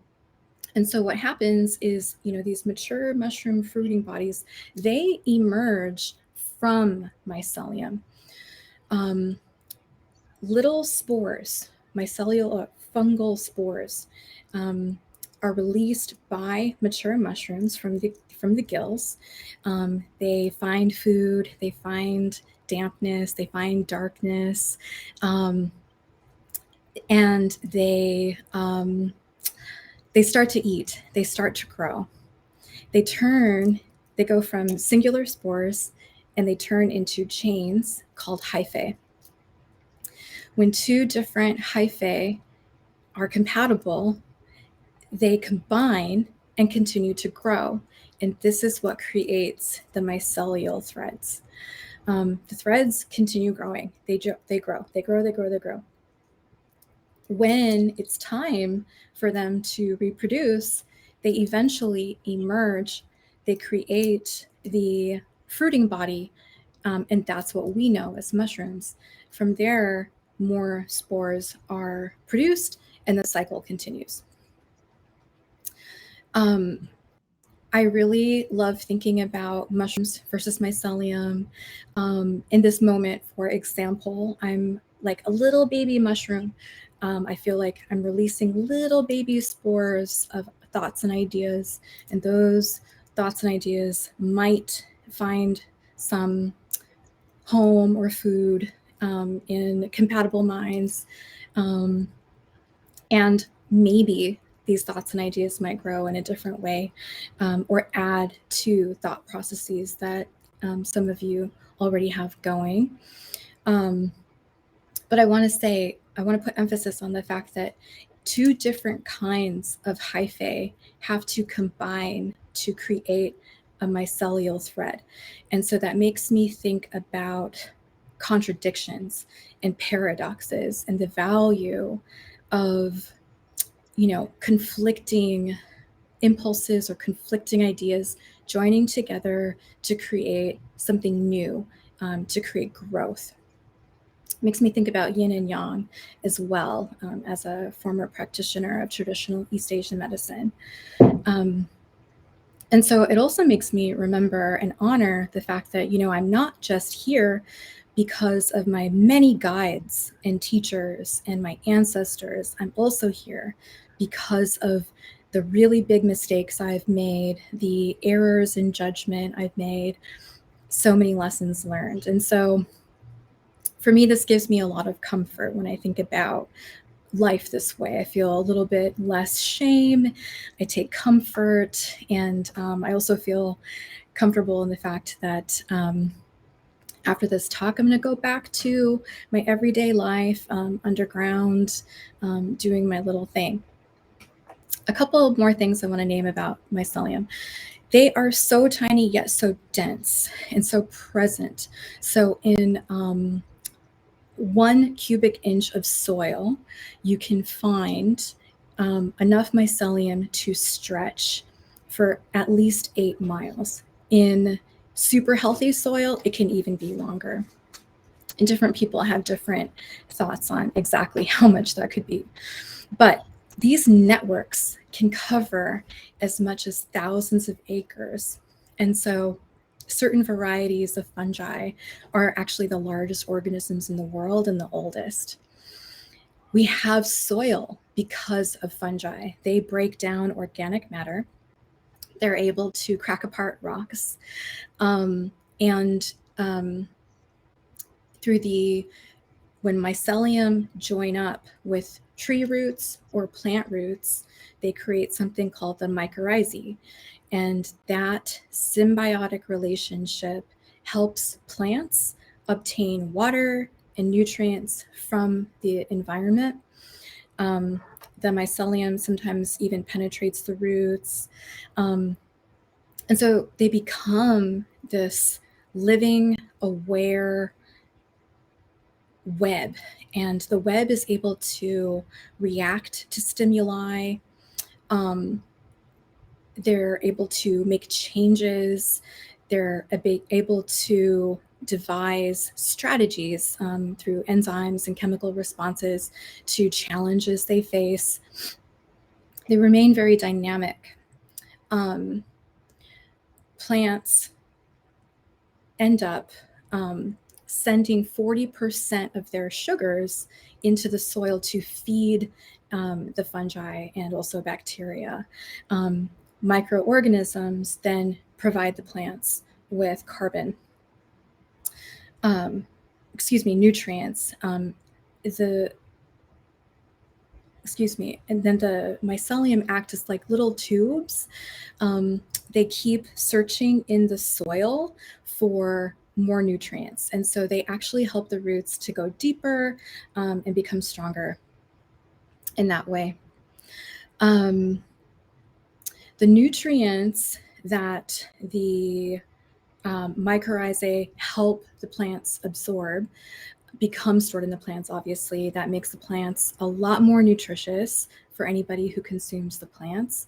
so what happens is, you know, these mature mushroom fruiting bodies, they emerge from mycelium. Little spores, mycelial fungal spores, are released by mature mushrooms from the gills. They find food, they find dampness, they find darkness, and they they start to eat, they start to grow. They go from singular spores and they turn into chains called hyphae. When two different hyphae are compatible, they combine and continue to grow. And this is what creates the mycelial threads. The threads continue growing. They grow. When it's time for them to reproduce, they eventually emerge. They create the fruiting body, and that's what we know as mushrooms. From there, more spores are produced, and the cycle continues. I really love thinking about mushrooms versus mycelium. In this moment, for example, I'm like a little baby mushroom. I feel like I'm releasing little baby spores of thoughts and ideas, and those thoughts and ideas might find some home or food in compatible minds. And maybe these thoughts and ideas might grow in a different way, or add to thought processes that some of you already have going. But I want to put emphasis on the fact that two different kinds of hyphae have to combine to create a mycelial thread. And so that makes me think about contradictions and paradoxes and the value of, conflicting impulses or conflicting ideas joining together to create something new, to create growth. Makes me think about yin and yang as well, as a former practitioner of traditional East Asian medicine. And so it also makes me remember and honor the fact that, I'm not just here because of my many guides and teachers and my ancestors. I'm also here because of the really big mistakes I've made, the errors in judgment I've made, so many lessons learned. And so for me, this gives me a lot of comfort when I think about life this way. I feel a little bit less shame. I take comfort, and I also feel comfortable in the fact that after this talk, I'm going to go back to my everyday life, underground, doing my little thing. A couple more things I want to name about mycelium. They are so tiny yet so dense and so present. So in 1 cubic inch of soil, you can find enough mycelium to stretch for at least 8 miles. In super healthy soil, it can even be longer. And different people have different thoughts on exactly how much that could be. But these networks can cover as much as thousands of acres. And so certain varieties of fungi are actually the largest organisms in the world and the oldest. We have soil because of fungi. They break down organic matter. They're able to crack apart rocks. When mycelium join up with tree roots or plant roots, they create something called the mycorrhizae. And that symbiotic relationship helps plants obtain water and nutrients from the environment. The mycelium sometimes even penetrates the roots. And so they become this living, aware web. And the web is able to react to stimuli. They're able to make changes. They're able to devise strategies through enzymes and chemical responses to challenges they face. They remain very dynamic. Plants end up sending 40% of their sugars into the soil to feed the fungi and also bacteria. Microorganisms then provide the plants with nutrients. The and then the mycelium act as like little tubes. They keep searching in the soil for more nutrients. And so they actually help the roots to go deeper and become stronger in that way. The nutrients that the mycorrhizae help the plants absorb become stored in the plants, obviously. That makes the plants a lot more nutritious for anybody who consumes the plants.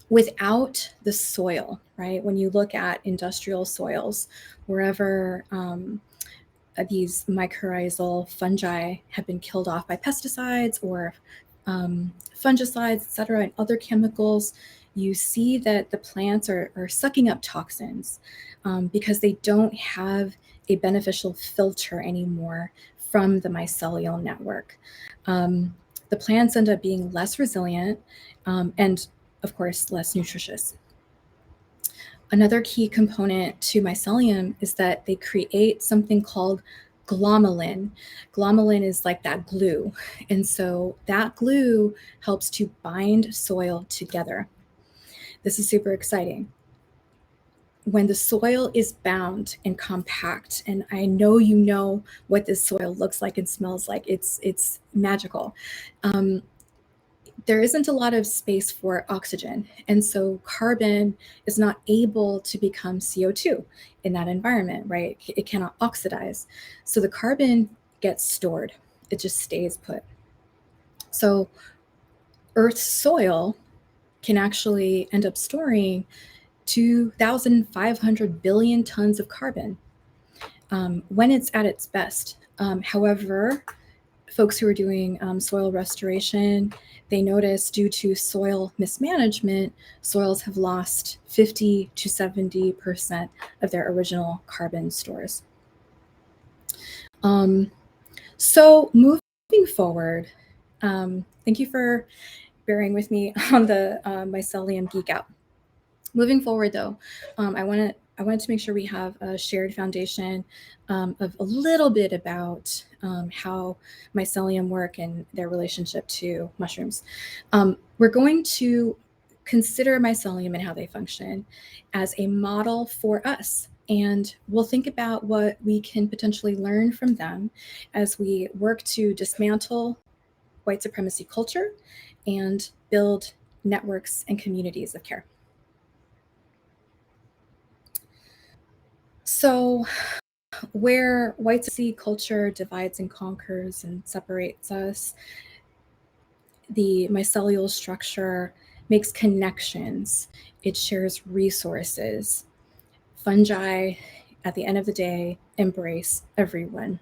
Without the soil, right? When you look at industrial soils, wherever these mycorrhizal fungi have been killed off by pesticides or fungicides, et cetera, and other chemicals, you see that the plants are sucking up toxins because they don't have a beneficial filter anymore from the mycelial network. The plants end up being less resilient and, of course, less nutritious. Another key component to mycelium is that they create something called glomalin. Glomalin is like that glue. And so that glue helps to bind soil together. This is super exciting. When the soil is bound and compact, and I know you know what this soil looks like and smells like, it's magical. There isn't a lot of space for oxygen. And so carbon is not able to become CO2 in that environment, right? It cannot oxidize. So the carbon gets stored. It just stays put. So Earth's soil can actually end up storing 2,500 billion tons of carbon when it's at its best. However, folks who are doing soil restoration, they notice due to soil mismanagement, soils have lost 50 to 70% of their original carbon stores. So moving forward, thank you for bearing with me on the mycelium geek out. Moving forward, though, I wanted to make sure we have a shared foundation of a little bit about how mycelium work and their relationship to mushrooms. We're going to consider mycelium and how they function as a model for us. And we'll think about what we can potentially learn from them as we work to dismantle white supremacy culture and build networks and communities of care. So where white supremacy culture divides and conquers and separates us, the mycelial structure makes connections. It shares resources. Fungi, at the end of the day, embrace everyone.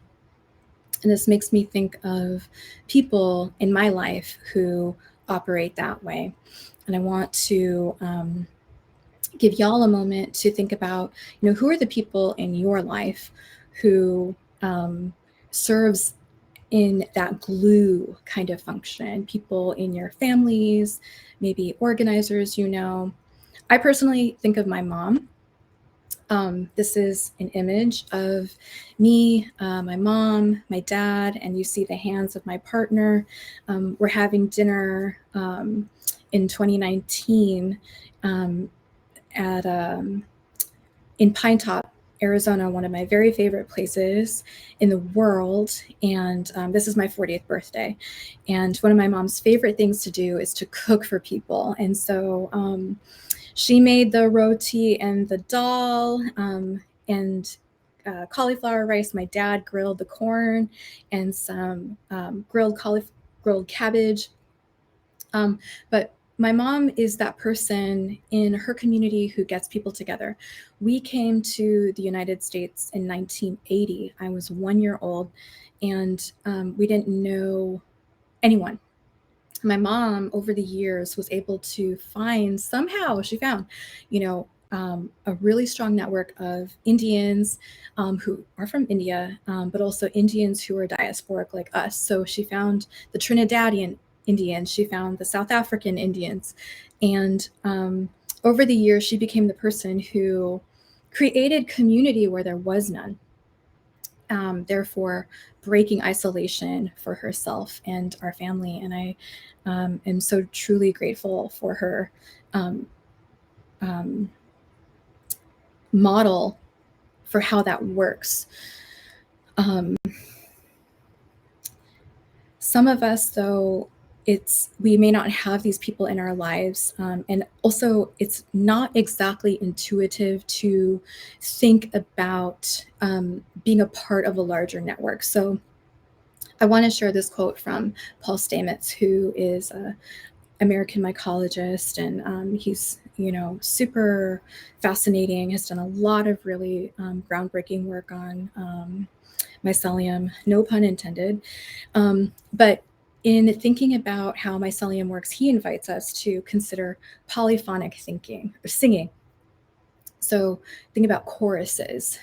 And this makes me think of people in my life who operate that way. And I want to give y'all a moment to think about, who are the people in your life who serves in that glue kind of function, people in your families, maybe organizers, I personally think of my mom. This is an image of me, my mom, my dad, and you see the hands of my partner. We're having dinner in 2019 in Pine Top, Arizona, one of my very favorite places in the world. And this is my 40th birthday. And one of my mom's favorite things to do is to cook for people. And so she made the roti and the dal and cauliflower rice. My dad grilled the corn and some grilled cabbage. But my mom is that person in her community who gets people together. We came to the United States in 1980. I was 1 year old, and we didn't know anyone. My mom, over the years, was able to somehow she found, a really strong network of Indians who are from India, but also Indians who are diasporic like us. So she found the Trinidadian Indians, she found the South African Indians. And over the years, she became the person who created community where there was none. therefore breaking isolation for herself and our family. And I am so truly grateful for her model for how that works. Some of us, though, we may not have these people in our lives, and also it's not exactly intuitive to think about being a part of a larger network. So I want to share this quote from Paul Stamets, who is an American mycologist, and he's super fascinating, has done a lot of really groundbreaking work on mycelium, no pun intended. But in thinking about how mycelium works, he invites us to consider polyphonic thinking or singing. So think about choruses,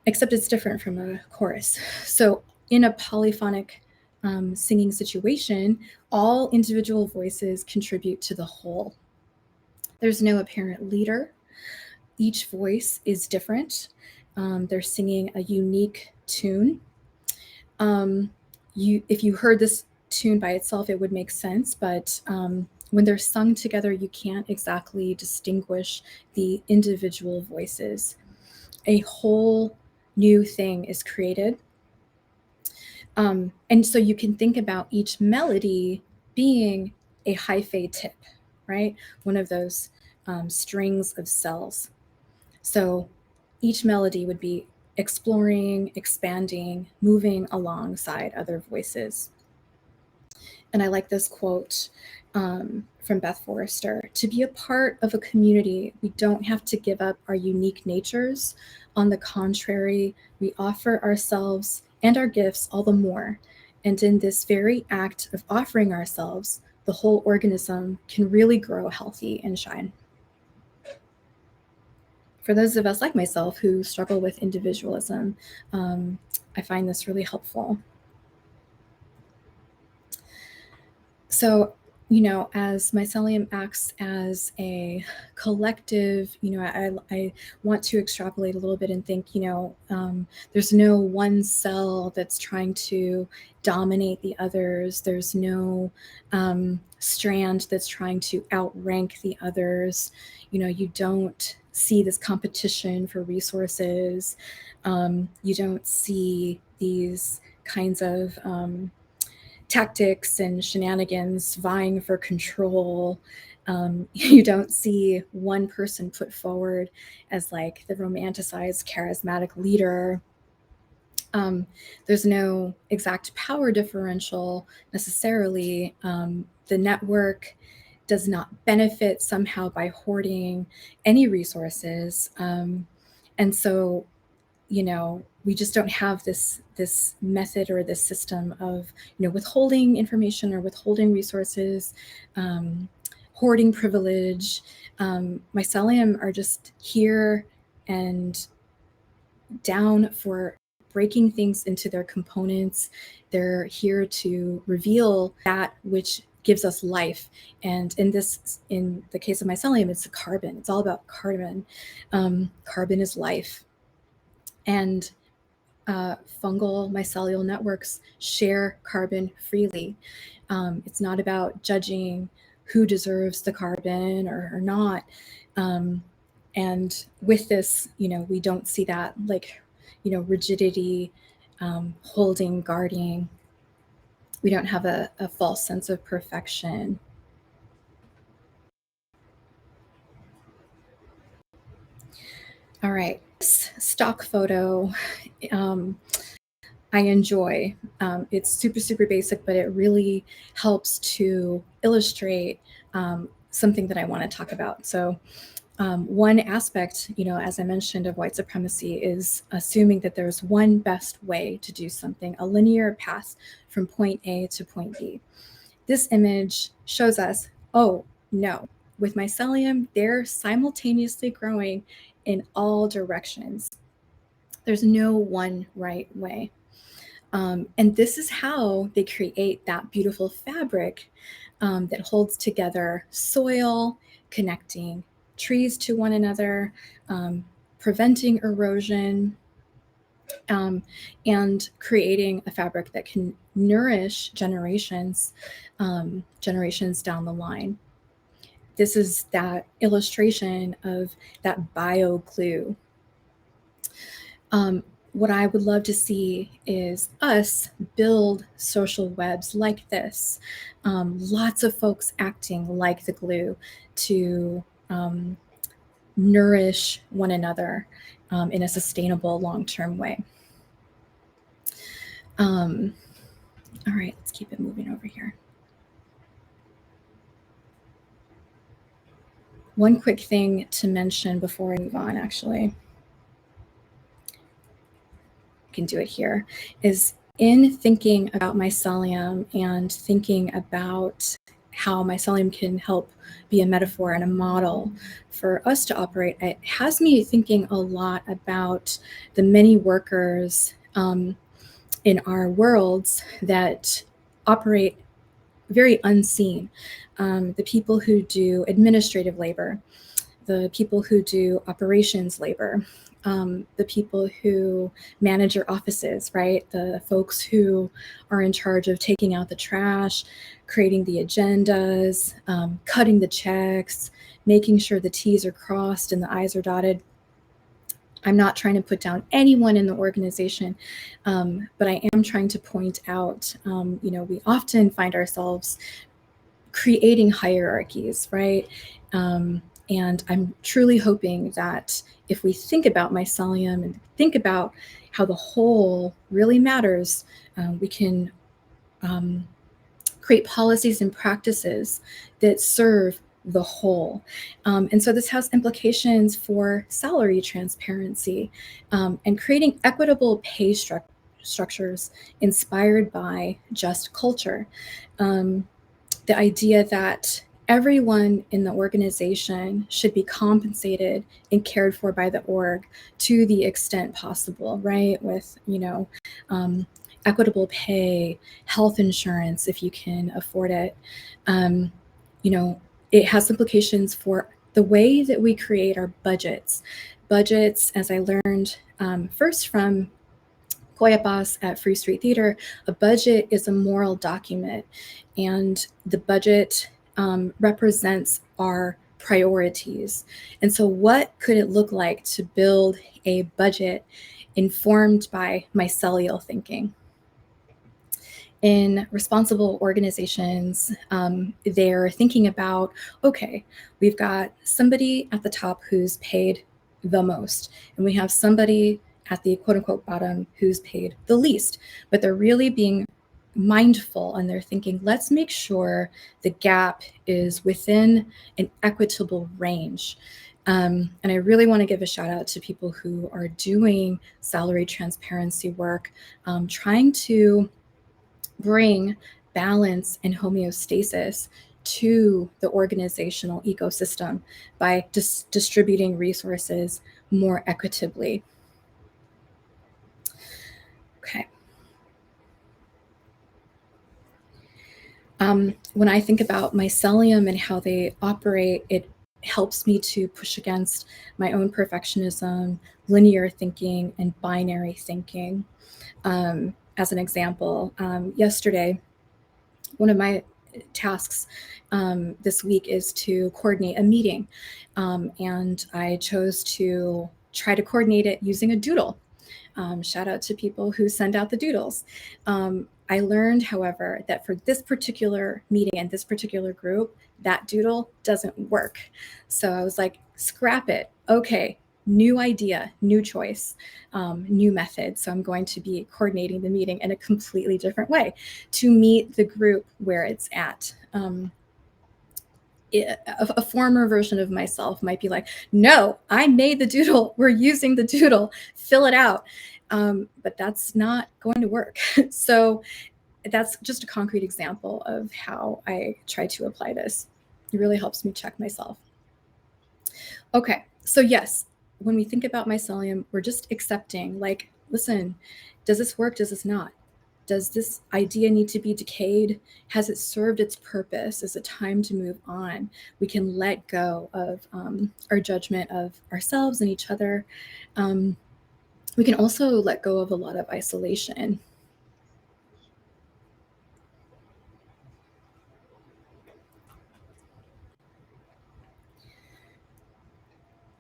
except it's different from a chorus. So in a polyphonic singing situation, all individual voices contribute to the whole. There's no apparent leader. Each voice is different. They're singing a unique tune. If you heard this tune by itself, it would make sense, but when they're sung together, you can't exactly distinguish the individual voices. A whole new thing is created. And so you can think about each melody being a hyphae tip, right? One of those strings of cells. So each melody would be exploring, expanding, moving alongside other voices. And I like this quote from Beth Forrester: "To be a part of a community, we don't have to give up our unique natures. On the contrary, we offer ourselves and our gifts all the more. And in this very act of offering ourselves, the whole organism can really grow healthy and shine." For those of us like myself who struggle with individualism, I find this really helpful. So, as mycelium acts as a collective, I want to extrapolate a little bit and think, there's no one cell that's trying to dominate the others. There's no strand that's trying to outrank the others. You don't see this competition for resources. You don't see these kinds of tactics and shenanigans vying for control. You don't see one person put forward as like the romanticized, charismatic leader. There's no exact power differential necessarily. The network does not benefit somehow by hoarding any resources. And so, we just don't have this method or this system of, withholding information or withholding resources, hoarding privilege. Mycelium are just here and down for breaking things into their components. They're here to reveal that which gives us life. And in the case of mycelium, it's carbon. It's all about carbon. Carbon is life. And fungal mycelial networks share carbon freely. It's not about judging who deserves the carbon or not. And with this, we don't see that rigidity, holding, guarding. We don't have a false sense of perfection. All right, this stock photo, I enjoy. It's super, super basic, but it really helps to illustrate something that I want to talk about. So one aspect, as I mentioned, of white supremacy is assuming that there's one best way to do something, a linear path from point A to point B. This image shows us, oh, no, with mycelium, they're simultaneously growing in all directions. There's no one right way. And this is how they create that beautiful fabric that holds together soil, connecting trees to one another, preventing erosion, and creating a fabric that can nourish generations down the line. This is that illustration of that bio glue. What I would love to see is us build social webs like this. Lots of folks acting like the glue to nourish one another in a sustainable long-term way. All right, let's keep it moving over here. One quick thing to mention before I move on, actually, I can do it here, is in thinking about mycelium and thinking about how mycelium can help be a metaphor and a model for us to operate, it has me thinking a lot about the many workers in our worlds that operate very unseen. The people who do administrative labor, the people who do operations labor, the people who manage your offices, right? The folks who are in charge of taking out the trash, creating the agendas, cutting the checks, making sure the T's are crossed and the I's are dotted. I'm not trying to put down anyone in the organization, but I am trying to point out, we often find ourselves creating hierarchies, right? And I'm truly hoping that if we think about mycelium and think about how the whole really matters, we can create policies and practices that serve the whole. And so this has implications for salary transparency and creating equitable pay structures inspired by just culture. The idea that everyone in the organization should be compensated and cared for by the org to the extent possible, right? With, equitable pay, health insurance, if you can afford it. It has implications for the way that we create our budgets. Budgets, as I learned first from Coyapas at Free Street Theater, a budget is a moral document, and the budget represents our priorities. And so what could it look like to build a budget informed by mycelial thinking? In responsible organizations, they're thinking about, okay, we've got somebody at the top who's paid the most, and we have somebody at the quote unquote bottom who's paid the least, but they're really being mindful and they're thinking, let's make sure the gap is within an equitable range. And I really want to give a shout out to people who are doing salary transparency work, trying to bring balance and homeostasis to the organizational ecosystem by distributing resources more equitably. Okay. When I think about mycelium and how they operate, it helps me to push against my own perfectionism, linear thinking, and binary thinking. As an example, yesterday, one of my tasks this week is to coordinate a meeting. And I chose to try to coordinate it using a doodle. Shout out to people who send out the doodles. I learned, however, that for this particular meeting and this particular group, that doodle doesn't work. So I was like, scrap it. Okay, new idea, new choice, new method. So I'm going to be coordinating the meeting in a completely different way to meet the group where it's at. A former version of myself might be like, no, I made the doodle. We're using the doodle. Fill it out. But that's not going to work. So that's just a concrete example of how I try to apply this. It really helps me check myself. Okay, so yes, when we think about mycelium, we're just accepting, like, listen, does this work? Does this not? Does this idea need to be decayed? Has it served its purpose? Is it time to move on? We can let go of our judgment of ourselves and each other. We can also let go of a lot of isolation.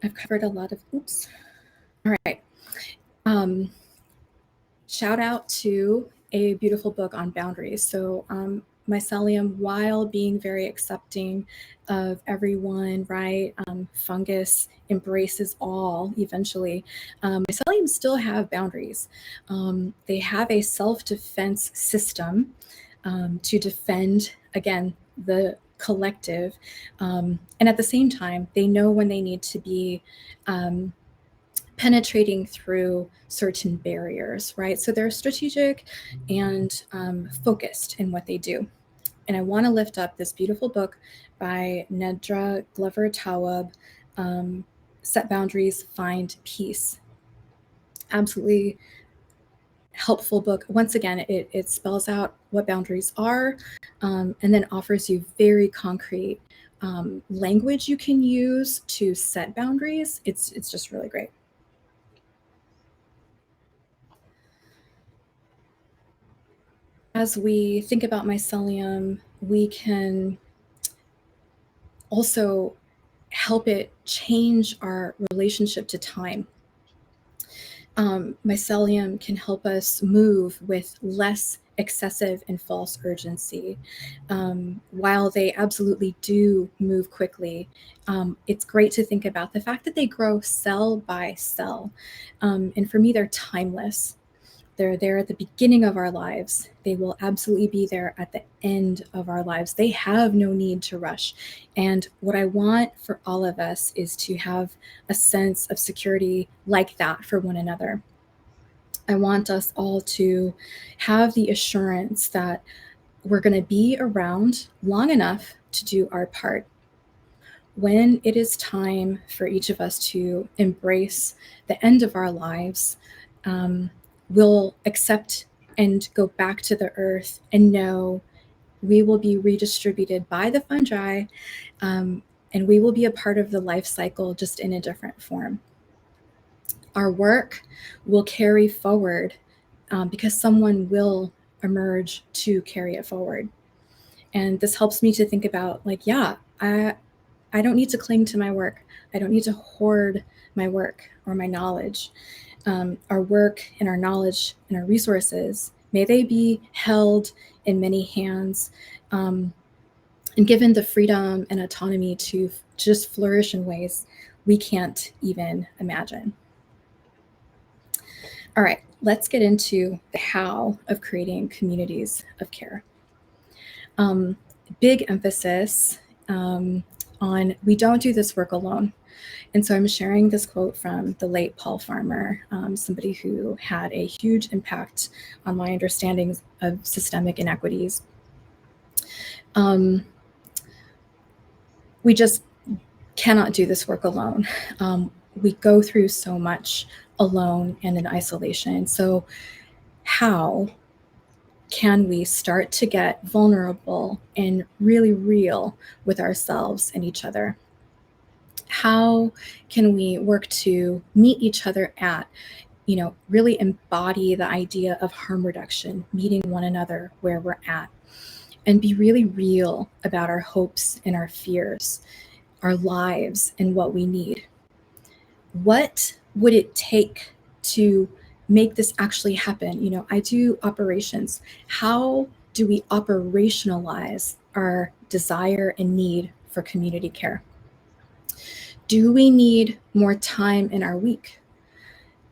I've covered a lot of, oops. All right. Shout out to a beautiful book on boundaries. So mycelium, while being very accepting of everyone, right? Fungus embraces all eventually. Mycelium still have boundaries. They have a self-defense system to defend, again, the collective. And at the same time, they know when they need to be penetrating through certain barriers, right? So they're strategic and focused in what they do. And I want to lift up this beautiful book by Nedra Glover Tawwab, Set Boundaries, Find Peace. Absolutely helpful book. Once again, it spells out what boundaries are, and then offers you very concrete language you can use to set boundaries. It's just really great. As we think about mycelium, we can also help it change our relationship to time. Mycelium can help us move with less excessive and false urgency. While they absolutely do move quickly, it's great to think about the fact that they grow cell by cell. And for me, they're timeless. They're there at the beginning of our lives. They will absolutely be there at the end of our lives. They have no need to rush. And what I want for all of us is to have a sense of security like that for one another. I want us all to have the assurance that we're going to be around long enough to do our part. When it is time for each of us to embrace the end of our lives, we'll accept and go back to the earth and know we will be redistributed by the fungi, and we will be a part of the life cycle, just in a different form. Our work will carry forward because someone will emerge to carry it forward. And this helps me to think about, like, yeah, I don't need to cling to my work. I don't need to hoard my work or my knowledge. Our work and our knowledge and our resources, may they be held in many hands and given the freedom and autonomy to just flourish in ways we can't even imagine. All right, let's get into the how of creating communities of care. Big emphasis on we don't do this work alone. And so I'm sharing this quote from the late Paul Farmer, somebody who had a huge impact on my understanding of systemic inequities. We just cannot do this work alone. We go through so much alone and in isolation. So how can we start to get vulnerable and really real with ourselves and each other? How can we work to meet each other at, really embody the idea of harm reduction, meeting one another where we're at, and be really real about our hopes and our fears, our lives and what we need? What would it take to make this actually happen? I do operations. How do we operationalize our desire and need for community care? Do we need more time in our week?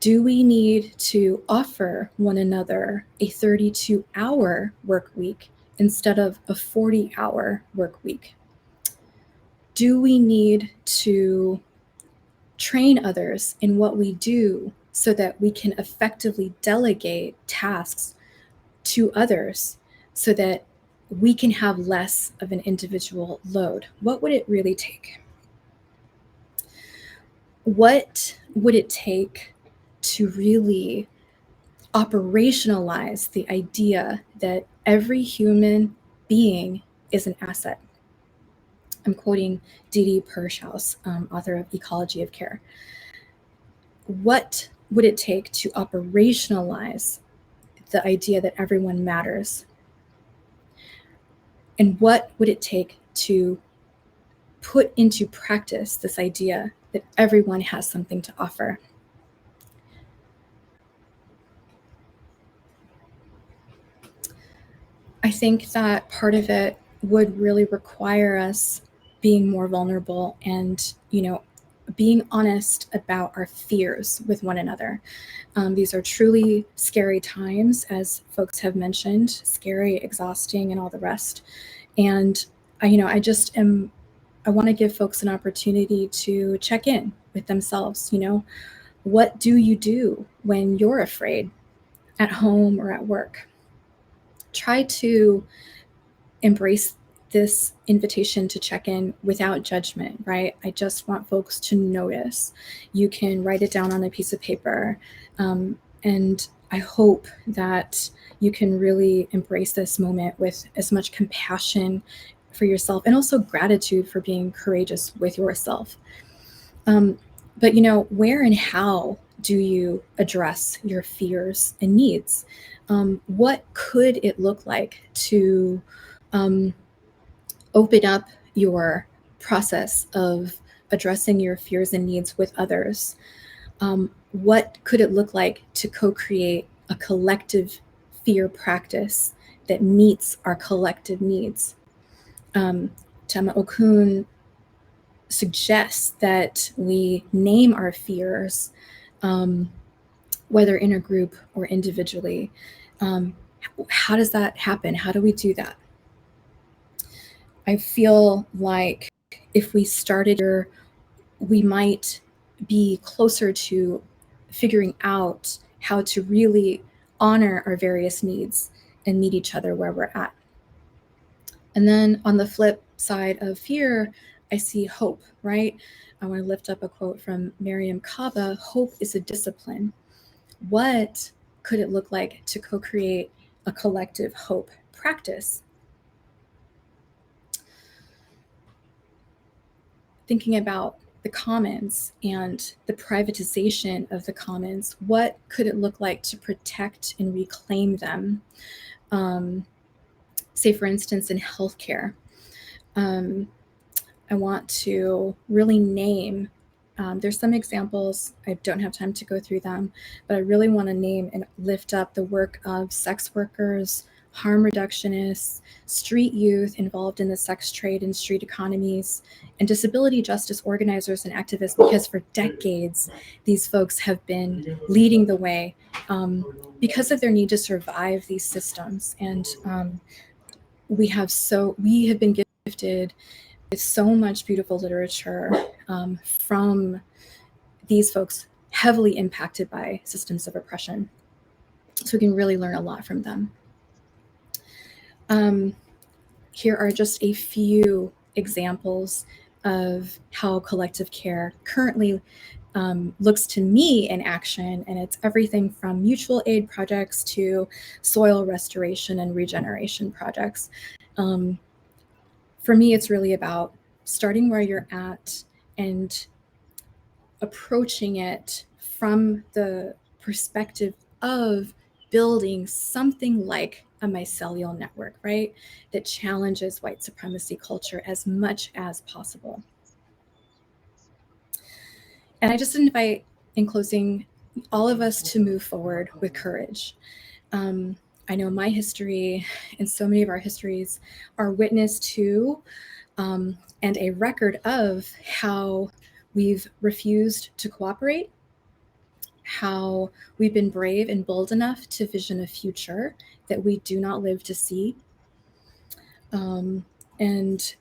Do we need to offer one another a 32-hour work week instead of a 40-hour work week? Do we need to train others in what we do so that we can effectively delegate tasks to others so that we can have less of an individual load? What would it really take? What would it take to really operationalize the idea that every human being is an asset. I'm quoting D.D. Pershaus, author of Ecology of Care. What would it take to operationalize the idea that everyone matters? And what would it take to put into practice this idea that everyone has something to offer? I think that part of it would really require us being more vulnerable and, being honest about our fears with one another. These are truly scary times, as folks have mentioned, scary, exhausting, and all the rest. And I want to give folks an opportunity to check in with themselves. What do you do when you're afraid at home or at work? Try to embrace this invitation to check in without judgment, right? I just want folks to notice. You can write it down on a piece of paper. And I hope that you can really embrace this moment with as much compassion for yourself and also gratitude for being courageous with yourself. But where and how do you address your fears and needs? What could it look like to open up your process of addressing your fears and needs with others? What could it look like to co-create a collective fear practice that meets our collective needs? Tema Okun suggests that we name our fears, whether in a group or individually. How does that happen? How do we do that? I feel like if we started here, we might be closer to figuring out how to really honor our various needs and meet each other where we're at. And then on the flip side of fear, I see hope, right? I want to lift up a quote from Miriam Kaba: hope is a discipline. What could it look like to co-create a collective hope practice? Thinking about the commons and the privatization of the commons, what could it look like to protect and reclaim them? Say, for instance, in healthcare, I want to really name, there's some examples, I don't have time to go through them, but I really want to name and lift up the work of sex workers, harm reductionists, street youth involved in the sex trade and street economies, and disability justice organizers and activists, because for decades, these folks have been leading the way because of their need to survive these systems. And we have been gifted with so much beautiful literature from these folks heavily impacted by systems of oppression. So we can really learn a lot from them. Here are just a few examples of how collective care currently looks to me in action, and it's everything from mutual aid projects to soil restoration and regeneration projects. For me, it's really about starting where you're at and approaching it from the perspective of building something like a mycelial network, right? That challenges white supremacy culture as much as possible. And I just invite, in closing, all of us to move forward with courage. I know my history and so many of our histories are witness to and a record of how we've refused to cooperate, how we've been brave and bold enough to vision a future that we do not live to see. And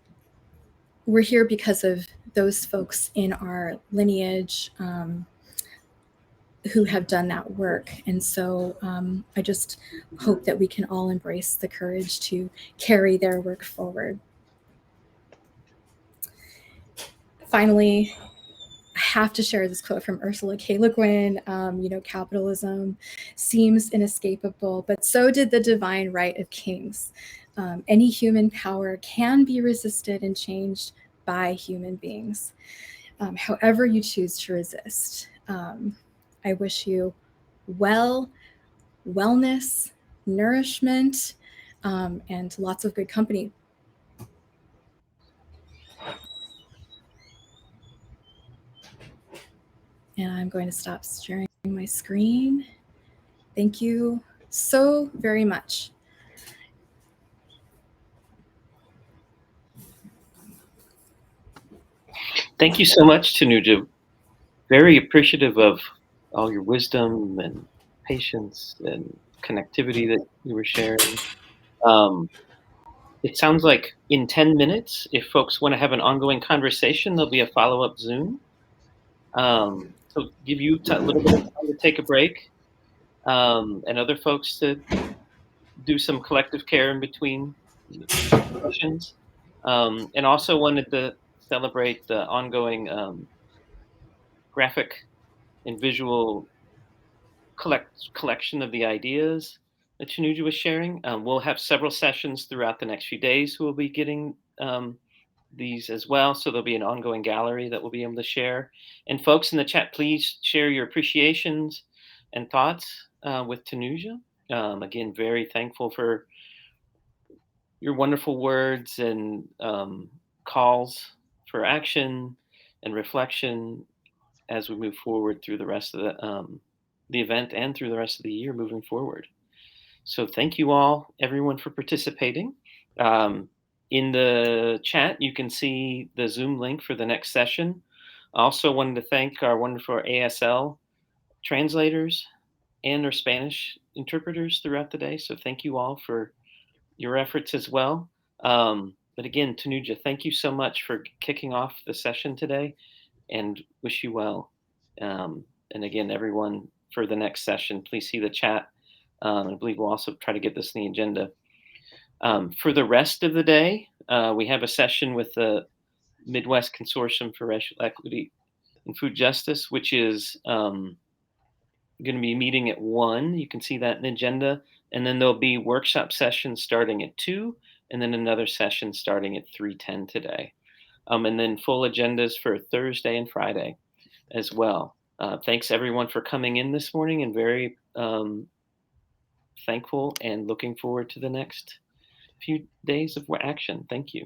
we're here because of those folks in our lineage who have done that work. And so I just hope that we can all embrace the courage to carry their work forward. Finally, have to share this quote from Ursula K. Le Guin. Capitalism seems inescapable, but so did the divine right of kings. Any human power can be resisted and changed by human beings. However you choose to resist. I wish you wellness, nourishment, and lots of good company. And I'm going to stop sharing my screen. Thank you so very much. Thank you so much, Tanuja. Very appreciative of all your wisdom and patience and connectivity that you were sharing. It sounds like in 10 minutes, if folks want to have an ongoing conversation, there'll be a follow-up Zoom. So give you a little bit of time to take a break, and other folks to do some collective care in between sessions. And also wanted to celebrate the ongoing graphic and visual collection of the ideas that Tanuja was sharing. We'll have several sessions throughout the next few days. We'll be getting these as well. So there'll be an ongoing gallery that we'll be able to share. And folks in the chat, please share your appreciations and thoughts with Tanuja. Again, very thankful for your wonderful words and calls for action and reflection as we move forward through the rest of the event and through the rest of the year moving forward. So thank you all, everyone, for participating. In the chat, you can see the Zoom link for the next session. I also wanted to thank our wonderful ASL translators and our Spanish interpreters throughout the day. So thank you all for your efforts as well. But again, Tanuja, thank you so much for kicking off the session today, and wish you well. And again, everyone, for the next session, please see the chat. I believe we'll also try to get this in the agenda. For the rest of the day, we have a session with the Midwest Consortium for Racial Equity and Food Justice, which is going to be meeting at 1. You can see that in the agenda. And then there'll be workshop sessions starting at 2, and then another session starting at 3:10 today. And then full agendas for Thursday and Friday as well. Thanks everyone for coming in this morning, and very thankful and looking forward to the next few days of action. Thank you.